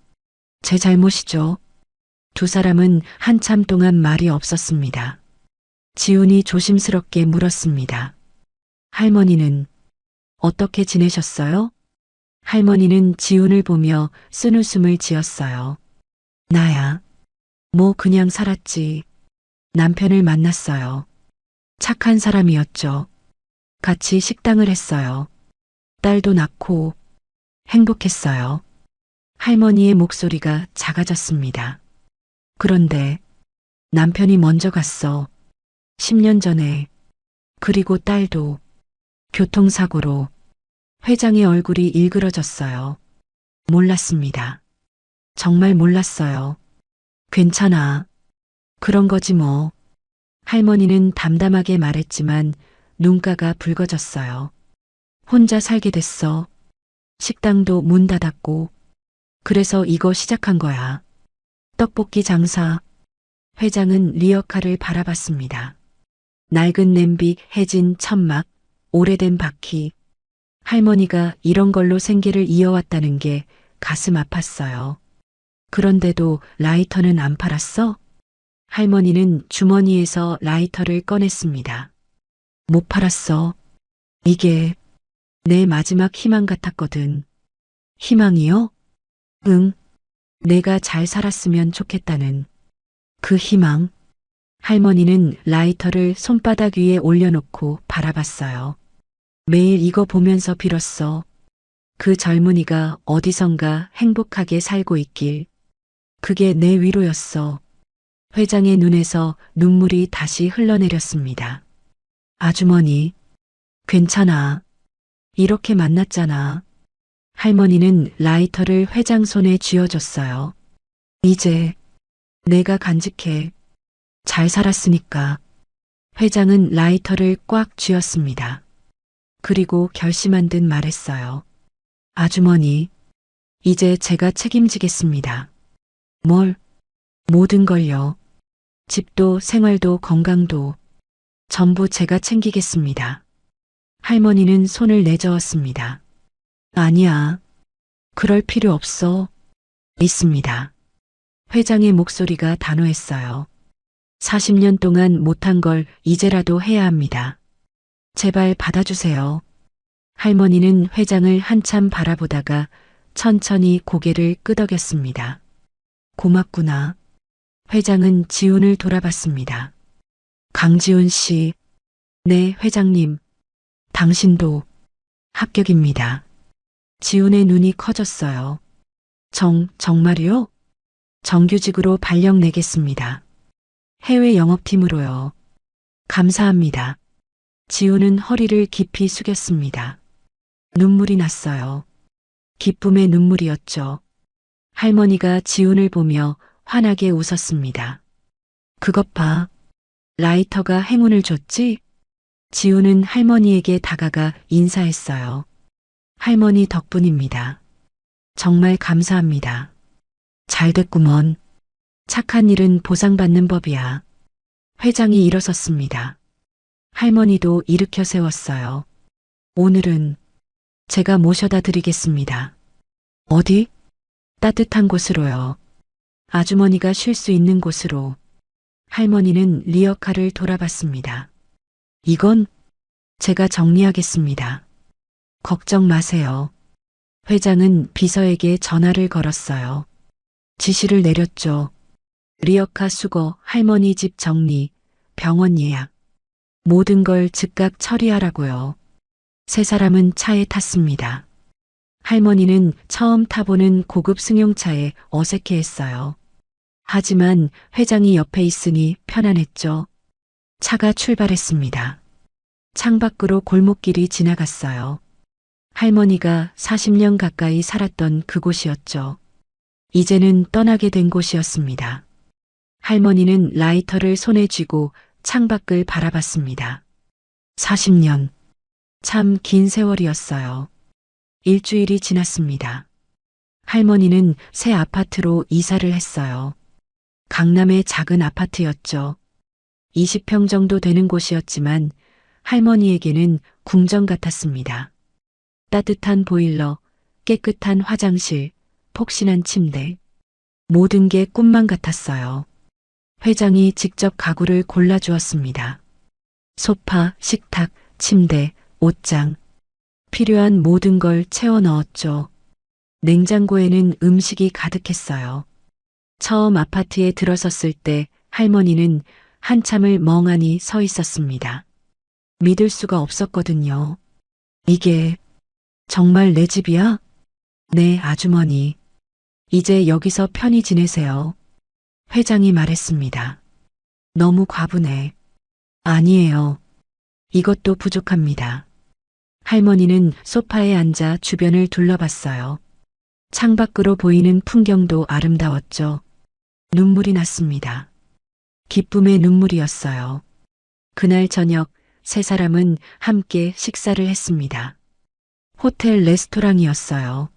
제 잘못이죠. 두 사람은 한참 동안 말이 없었습니다. 지훈이 조심스럽게 물었습니다. 할머니는 어떻게 지내셨어요? 할머니는 지훈을 보며 쓴웃음을 지었어요. 나야. 뭐 그냥 살았지. 남편을 만났어요. 착한 사람이었죠. 같이 식당을 했어요. 딸도 낳고 행복했어요. 할머니의 목소리가 작아졌습니다. 그런데 남편이 먼저 갔어. 10년 전에. 그리고 딸도 교통사고로. 회장의 얼굴이 일그러졌어요. 몰랐습니다. 정말 몰랐어요. 괜찮아. 그런 거지 뭐. 할머니는 담담하게 말했지만 눈가가 붉어졌어요. 혼자 살게 됐어. 식당도 문 닫았고. 그래서 이거 시작한 거야. 떡볶이 장사. 회장은 리어카를 바라봤습니다. 낡은 냄비, 해진 천막, 오래된 바퀴. 할머니가 이런 걸로 생계를 이어왔다는 게 가슴 아팠어요. 그런데도 라이터는 안 팔았어? 할머니는 주머니에서 라이터를 꺼냈습니다. 못 팔았어. 이게 내 마지막 희망 같았거든. 희망이요? 응. 내가 잘 살았으면 좋겠다는 그 희망. 할머니는 라이터를 손바닥 위에 올려놓고 바라봤어요. 매일 이거 보면서 빌었어. 그 젊은이가 어디선가 행복하게 살고 있길. 그게 내 위로였어. 회장의 눈에서 눈물이 다시 흘러내렸습니다. 아주머니, 괜찮아. 이렇게 만났잖아. 할머니는 라이터를 회장 손에 쥐어줬어요. 이제 내가 간직해. 잘 살았으니까. 회장은 라이터를 꽉 쥐었습니다. 그리고 결심한 듯 말했어요. 아주머니, 이제 제가 책임지겠습니다. 뭘? 모든 걸요. 집도 생활도 건강도 전부 제가 챙기겠습니다. 할머니는 손을 내저었습니다. 아니야. 그럴 필요 없어. 있습니다. 회장의 목소리가 단호했어요. 40년 동안 못한 걸 이제라도 해야 합니다. 제발 받아주세요. 할머니는 회장을 한참 바라보다가 천천히 고개를 끄덕였습니다. 고맙구나. 회장은 지훈을 돌아봤습니다. 강지훈 씨. 네, 회장님. 당신도 합격입니다. 지훈의 눈이 커졌어요. 정말이요? 정규직으로 발령 내겠습니다. 해외 영업팀으로요. 감사합니다. 지훈은 허리를 깊이 숙였습니다. 눈물이 났어요. 기쁨의 눈물이었죠. 할머니가 지훈을 보며 환하게 웃었습니다. 그것 봐. 라이터가 행운을 줬지? 지훈은 할머니에게 다가가 인사했어요. 할머니 덕분입니다. 정말 감사합니다. 잘 됐구먼. 착한 일은 보상받는 법이야. 회장이 일어섰습니다. 할머니도 일으켜 세웠어요. 오늘은 제가 모셔다 드리겠습니다. 어디? 따뜻한 곳으로요. 아주머니가 쉴 수 있는 곳으로. 할머니는 리어카를 돌아봤습니다. 이건 제가 정리하겠습니다. 걱정 마세요. 회장은 비서에게 전화를 걸었어요. 지시를 내렸죠. 리어카 수거, 할머니 집 정리, 병원 예약. 모든 걸 즉각 처리하라고요. 세 사람은 차에 탔습니다. 할머니는 처음 타보는 고급 승용차에 어색해했어요. 하지만 회장이 옆에 있으니 편안했죠. 차가 출발했습니다. 창밖으로 골목길이 지나갔어요. 할머니가 40년 가까이 살았던 그곳이었죠. 이제는 떠나게 된 곳이었습니다. 할머니는 라이터를 손에 쥐고 창밖을 바라봤습니다. 40년. 참 긴 세월이었어요. 일주일이 지났습니다. 할머니는 새 아파트로 이사를 했어요. 강남의 작은 아파트였죠. 20평 정도 되는 곳이었지만 할머니에게는 궁전 같았습니다. 따뜻한 보일러, 깨끗한 화장실, 폭신한 침대. 모든 게 꿈만 같았어요. 회장이 직접 가구를 골라주었습니다. 소파, 식탁, 침대, 옷장. 필요한 모든 걸 채워 넣었죠. 냉장고에는 음식이 가득했어요. 처음 아파트에 들어섰을 때 할머니는 한참을 멍하니 서 있었습니다. 믿을 수가 없었거든요. 이게 정말 내 집이야? 네, 아주머니. 이제 여기서 편히 지내세요. 회장이 말했습니다. 너무 과분해. 아니에요. 이것도 부족합니다. 할머니는 소파에 앉아 주변을 둘러봤어요. 창밖으로 보이는 풍경도 아름다웠죠. 눈물이 났습니다. 기쁨의 눈물이었어요. 그날 저녁 세 사람은 함께 식사를 했습니다. 호텔 레스토랑이었어요.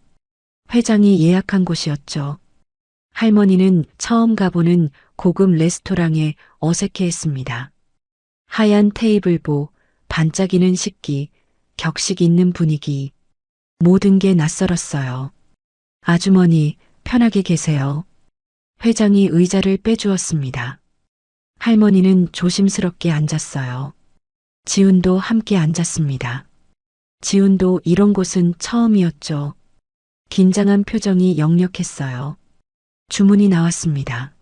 회장이 예약한 곳이었죠. 할머니는 처음 가보는 고급 레스토랑에 어색해했습니다. 하얀 테이블보, 반짝이는 식기, 격식 있는 분위기. 모든 게 낯설었어요. 아주머니, 편하게 계세요. 회장이 의자를 빼주었습니다. 할머니는 조심스럽게 앉았어요. 지훈도 함께 앉았습니다. 지훈도 이런 곳은 처음이었죠. 긴장한 표정이 역력했어요. 주문이 나왔습니다.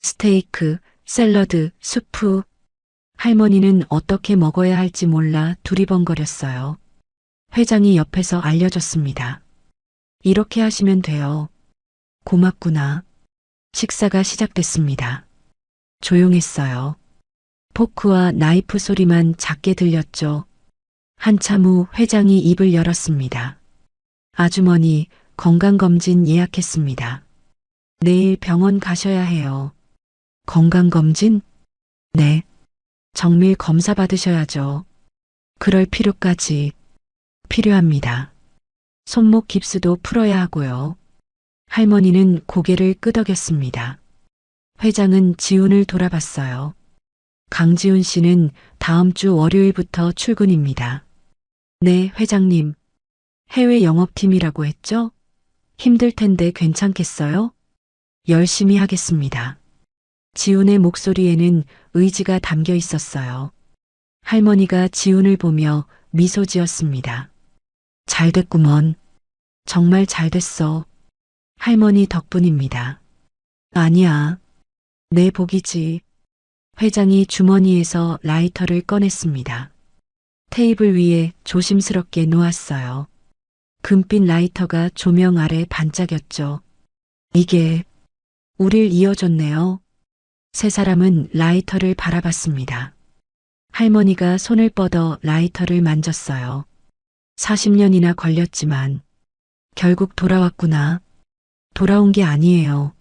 스테이크, 샐러드, 수프. 할머니는 어떻게 먹어야 할지 몰라 두리번거렸어요. 회장이 옆에서 알려줬습니다. 이렇게 하시면 돼요. 고맙구나. 식사가 시작됐습니다. 조용했어요. 포크와 나이프 소리만 작게 들렸죠. 한참 후 회장이 입을 열었습니다. 아주머니, 건강검진 예약했습니다. 내일 병원 가셔야 해요. 건강검진? 네. 정밀 검사 받으셔야죠. 그럴 필요까지 필요합니다. 손목 깁스도 풀어야 하고요. 할머니는 고개를 끄덕였습니다. 회장은 지훈을 돌아봤어요. 강지훈 씨는 다음 주 월요일부터 출근입니다. 네, 회장님. 해외 영업팀이라고 했죠? 힘들 텐데 괜찮겠어요? 열심히 하겠습니다. 지훈의 목소리에는 의지가 담겨 있었어요. 할머니가 지훈을 보며 미소 지었습니다. 잘 됐구먼. 정말 잘 됐어. 할머니 덕분입니다. 아니야. 내 복이지. 회장이 주머니에서 라이터를 꺼냈습니다. 테이블 위에 조심스럽게 놓았어요. 금빛 라이터가 조명 아래 반짝였죠. 이게 우릴 이어줬네요. 세 사람은 라이터를 바라봤습니다. 할머니가 손을 뻗어 라이터를 만졌어요. 40년이나 걸렸지만 결국 돌아왔구나. 돌아온 게 아니에요.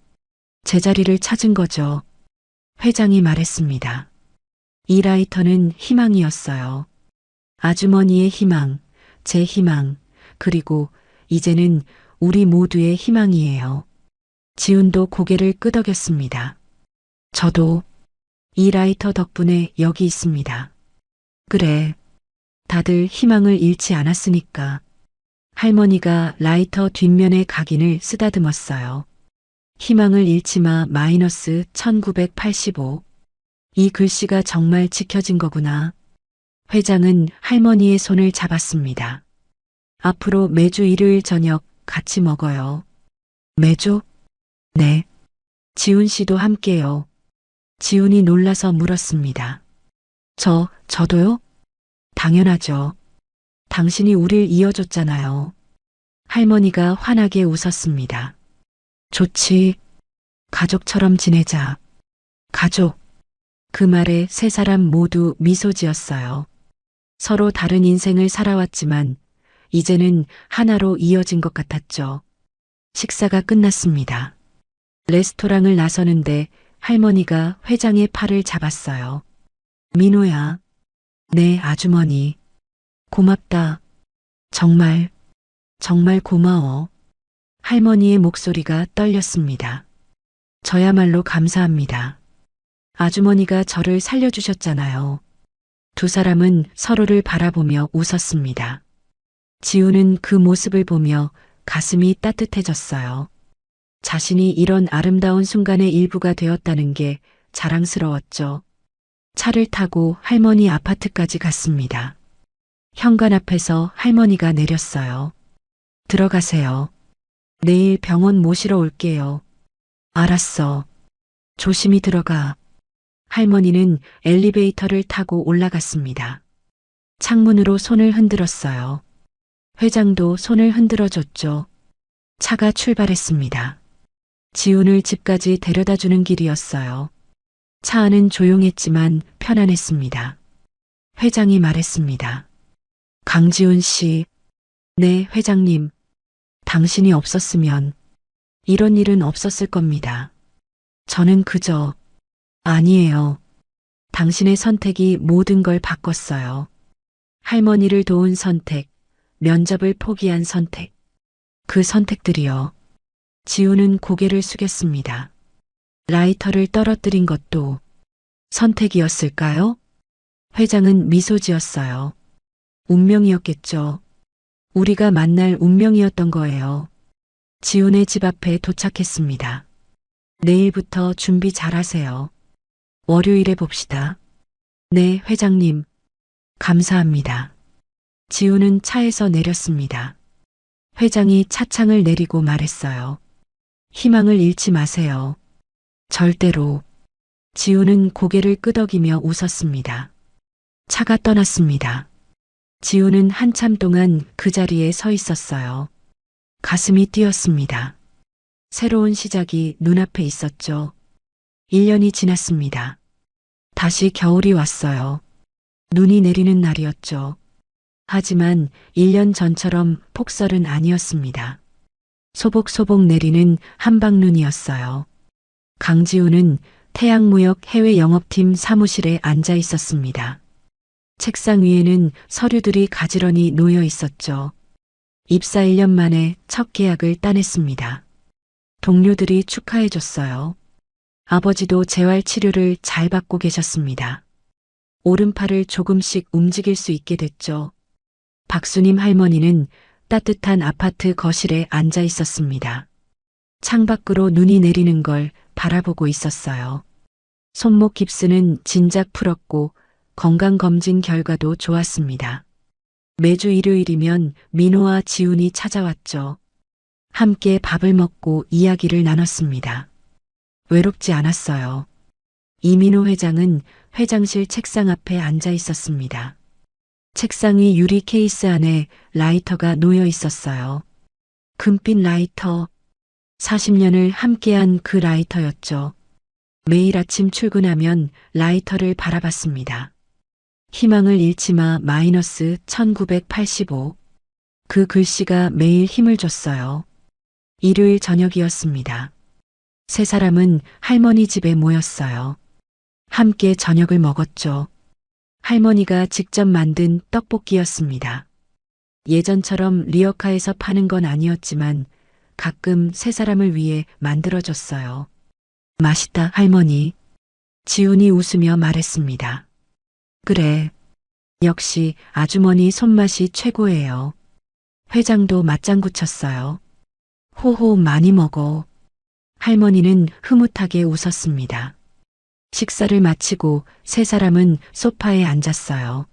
제자리를 찾은 거죠. 회장이 말했습니다. 이 라이터는 희망이었어요. 아주머니의 희망, 제 희망, 그리고 이제는 우리 모두의 희망이에요. 지훈도 고개를 끄덕였습니다. 저도 이 라이터 덕분에 여기 있습니다. 그래. 다들 희망을 잃지 않았으니까. 할머니가 라이터 뒷면의 각인을 쓰다듬었어요. 희망을 잃지 마 마이너스 1985. 이 글씨가 정말 지켜진 거구나. 회장은 할머니의 손을 잡았습니다. 앞으로 매주 일요일 저녁 같이 먹어요. 매주? 네. 지훈 씨도 함께요. 지훈이 놀라서 물었습니다. 저도요? 당연하죠. 당신이 우릴 이어줬잖아요. 할머니가 환하게 웃었습니다. 좋지. 가족처럼 지내자. 가족. 그 말에 세 사람 모두 미소 지었어요. 서로 다른 인생을 살아왔지만 이제는 하나로 이어진 것 같았죠. 식사가 끝났습니다. 레스토랑을 나서는데 할머니가 회장의 팔을 잡았어요. 민호야. 네, 아주머니. 고맙다. 정말 고마워. 할머니의 목소리가 떨렸습니다. 저야말로 감사합니다. 아주머니가 저를 살려주셨잖아요. 두 사람은 서로를 바라보며 웃었습니다. 지훈은 그 모습을 보며 가슴이 따뜻해졌어요. 자신이 이런 아름다운 순간의 일부가 되었다는 게 자랑스러웠죠. 차를 타고 할머니 아파트까지 갔습니다. 현관 앞에서 할머니가 내렸어요. 들어가세요. 내일 병원 모시러 올게요. 알았어. 조심히 들어가. 할머니는 엘리베이터를 타고 올라갔습니다. 창문으로 손을 흔들었어요. 회장도 손을 흔들어 줬죠. 차가 출발했습니다. 지훈을 집까지 데려다 주는 길이었어요. 차 안은 조용했지만 편안했습니다. 회장이 말했습니다. 강지훈 씨. 네, 회장님. 당신이 없었으면 이런 일은 없었을 겁니다. 저는 그저 아니에요. 당신의 선택이 모든 걸 바꿨어요. 할머니를 도운 선택, 면접을 포기한 선택. 그 선택들이요. 지훈은 고개를 숙였습니다. 라이터를 떨어뜨린 것도 선택이었을까요? 회장은 미소 지었어요. 운명이었겠죠. 우리가 만날 운명이었던 거예요. 지훈의 집 앞에 도착했습니다. 내일부터 준비 잘하세요. 월요일에 봅시다. 네, 회장님. 감사합니다. 지훈은 차에서 내렸습니다. 회장이 차창을 내리고 말했어요. 희망을 잃지 마세요. 절대로. 지훈은 고개를 끄덕이며 웃었습니다. 차가 떠났습니다. 지훈은 한참 동안 그 자리에 서 있었어요. 가슴이 뛰었습니다. 새로운 시작이 눈앞에 있었죠. 1년이 지났습니다. 다시 겨울이 왔어요. 눈이 내리는 날이었죠. 하지만 1년 전처럼 폭설은 아니었습니다. 소복소복 내리는 한방눈이었어요. 강지훈은 태양무역 해외 영업팀 사무실에 앉아 있었습니다. 책상 위에는 서류들이 가지런히 놓여 있었죠. 입사 1년 만에 첫 계약을 따냈습니다. 동료들이 축하해줬어요. 아버지도 재활 치료를 잘 받고 계셨습니다. 오른팔을 조금씩 움직일 수 있게 됐죠. 박수님 할머니는 따뜻한 아파트 거실에 앉아 있었습니다. 창밖으로 눈이 내리는 걸 바라보고 있었어요. 손목 깁스는 진작 풀었고 건강검진 결과도 좋았습니다. 매주 일요일이면 민호와 지훈이 찾아왔죠. 함께 밥을 먹고 이야기를 나눴습니다. 외롭지 않았어요. 이민호 회장은 회장실 책상 앞에 앉아 있었습니다. 책상이 유리 케이스 안에 라이터가 놓여 있었어요. 금빛 라이터. 40년을 함께한 그 라이터였죠. 매일 아침 출근하면 라이터를 바라봤습니다. 희망을 잃지 마 마이너스 1985. 그 글씨가 매일 힘을 줬어요. 일요일 저녁이었습니다. 세 사람은 할머니 집에 모였어요. 함께 저녁을 먹었죠. 할머니가 직접 만든 떡볶이였습니다. 예전처럼 리어카에서 파는 건 아니었지만 가끔 세 사람을 위해 만들어줬어요. 맛있다, 할머니. 지훈이 웃으며 말했습니다. 그래. 역시 아주머니 손맛이 최고예요. 회장도 맞장구 쳤어요. 호호 많이 먹어. 할머니는 흐뭇하게 웃었습니다. 식사를 마치고 세 사람은 소파에 앉았어요.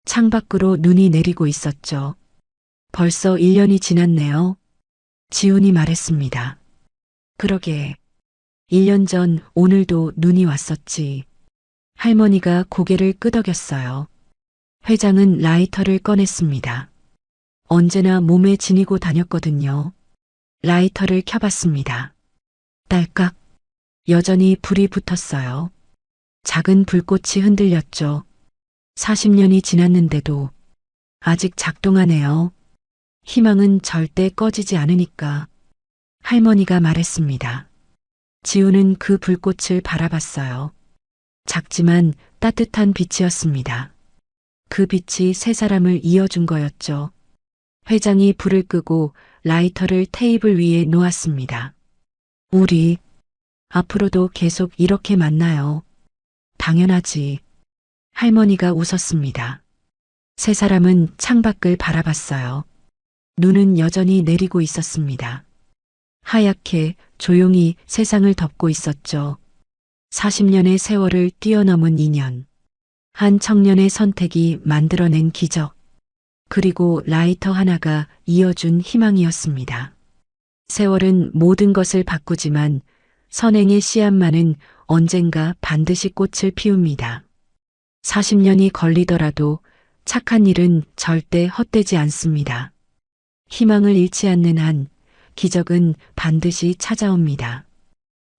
창밖으로 눈이 내리고 있었죠. 벌써 1년이 지났네요. 지훈이 말했습니다. 그러게. 1년 전 오늘도 눈이 왔었지. 할머니가 고개를 끄덕였어요. 회장은 라이터를 꺼냈습니다. 언제나 몸에 지니고 다녔거든요. 라이터를 켜봤습니다. 딸깍. 여전히 불이 붙었어요. 작은 불꽃이 흔들렸죠. 40년이 지났는데도 아직 작동하네요. 희망은 절대 꺼지지 않으니까. 할머니가 말했습니다. 지훈은 그 불꽃을 바라봤어요. 작지만 따뜻한 빛이었습니다. 그 빛이 세 사람을 이어준 거였죠. 회장이 불을 끄고 라이터를 테이블 위에 놓았습니다. 우리 앞으로도 계속 이렇게 만나요. 당연하지. 할머니가 웃었습니다. 세 사람은 창밖을 바라봤어요. 눈은 여전히 내리고 있었습니다. 하얗게 조용히 세상을 덮고 있었죠. 40년의 세월을 뛰어넘은 인연. 한 청년의 선택이 만들어낸 기적. 그리고 라이터 하나가 이어준 희망이었습니다. 세월은 모든 것을 바꾸지만 선행의 씨앗만은 언젠가 반드시 꽃을 피웁니다. 40년이 걸리더라도 착한 일은 절대 헛되지 않습니다. 희망을 잃지 않는 한 기적은 반드시 찾아옵니다.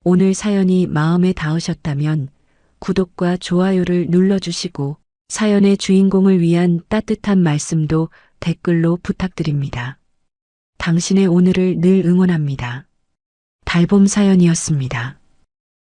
오늘 사연이 마음에 닿으셨다면 구독과 좋아요를 눌러주시고 사연의 주인공을 위한 따뜻한 말씀도 댓글로 부탁드립니다. 당신의 오늘을 늘 응원합니다. 달봄 사연이었습니다.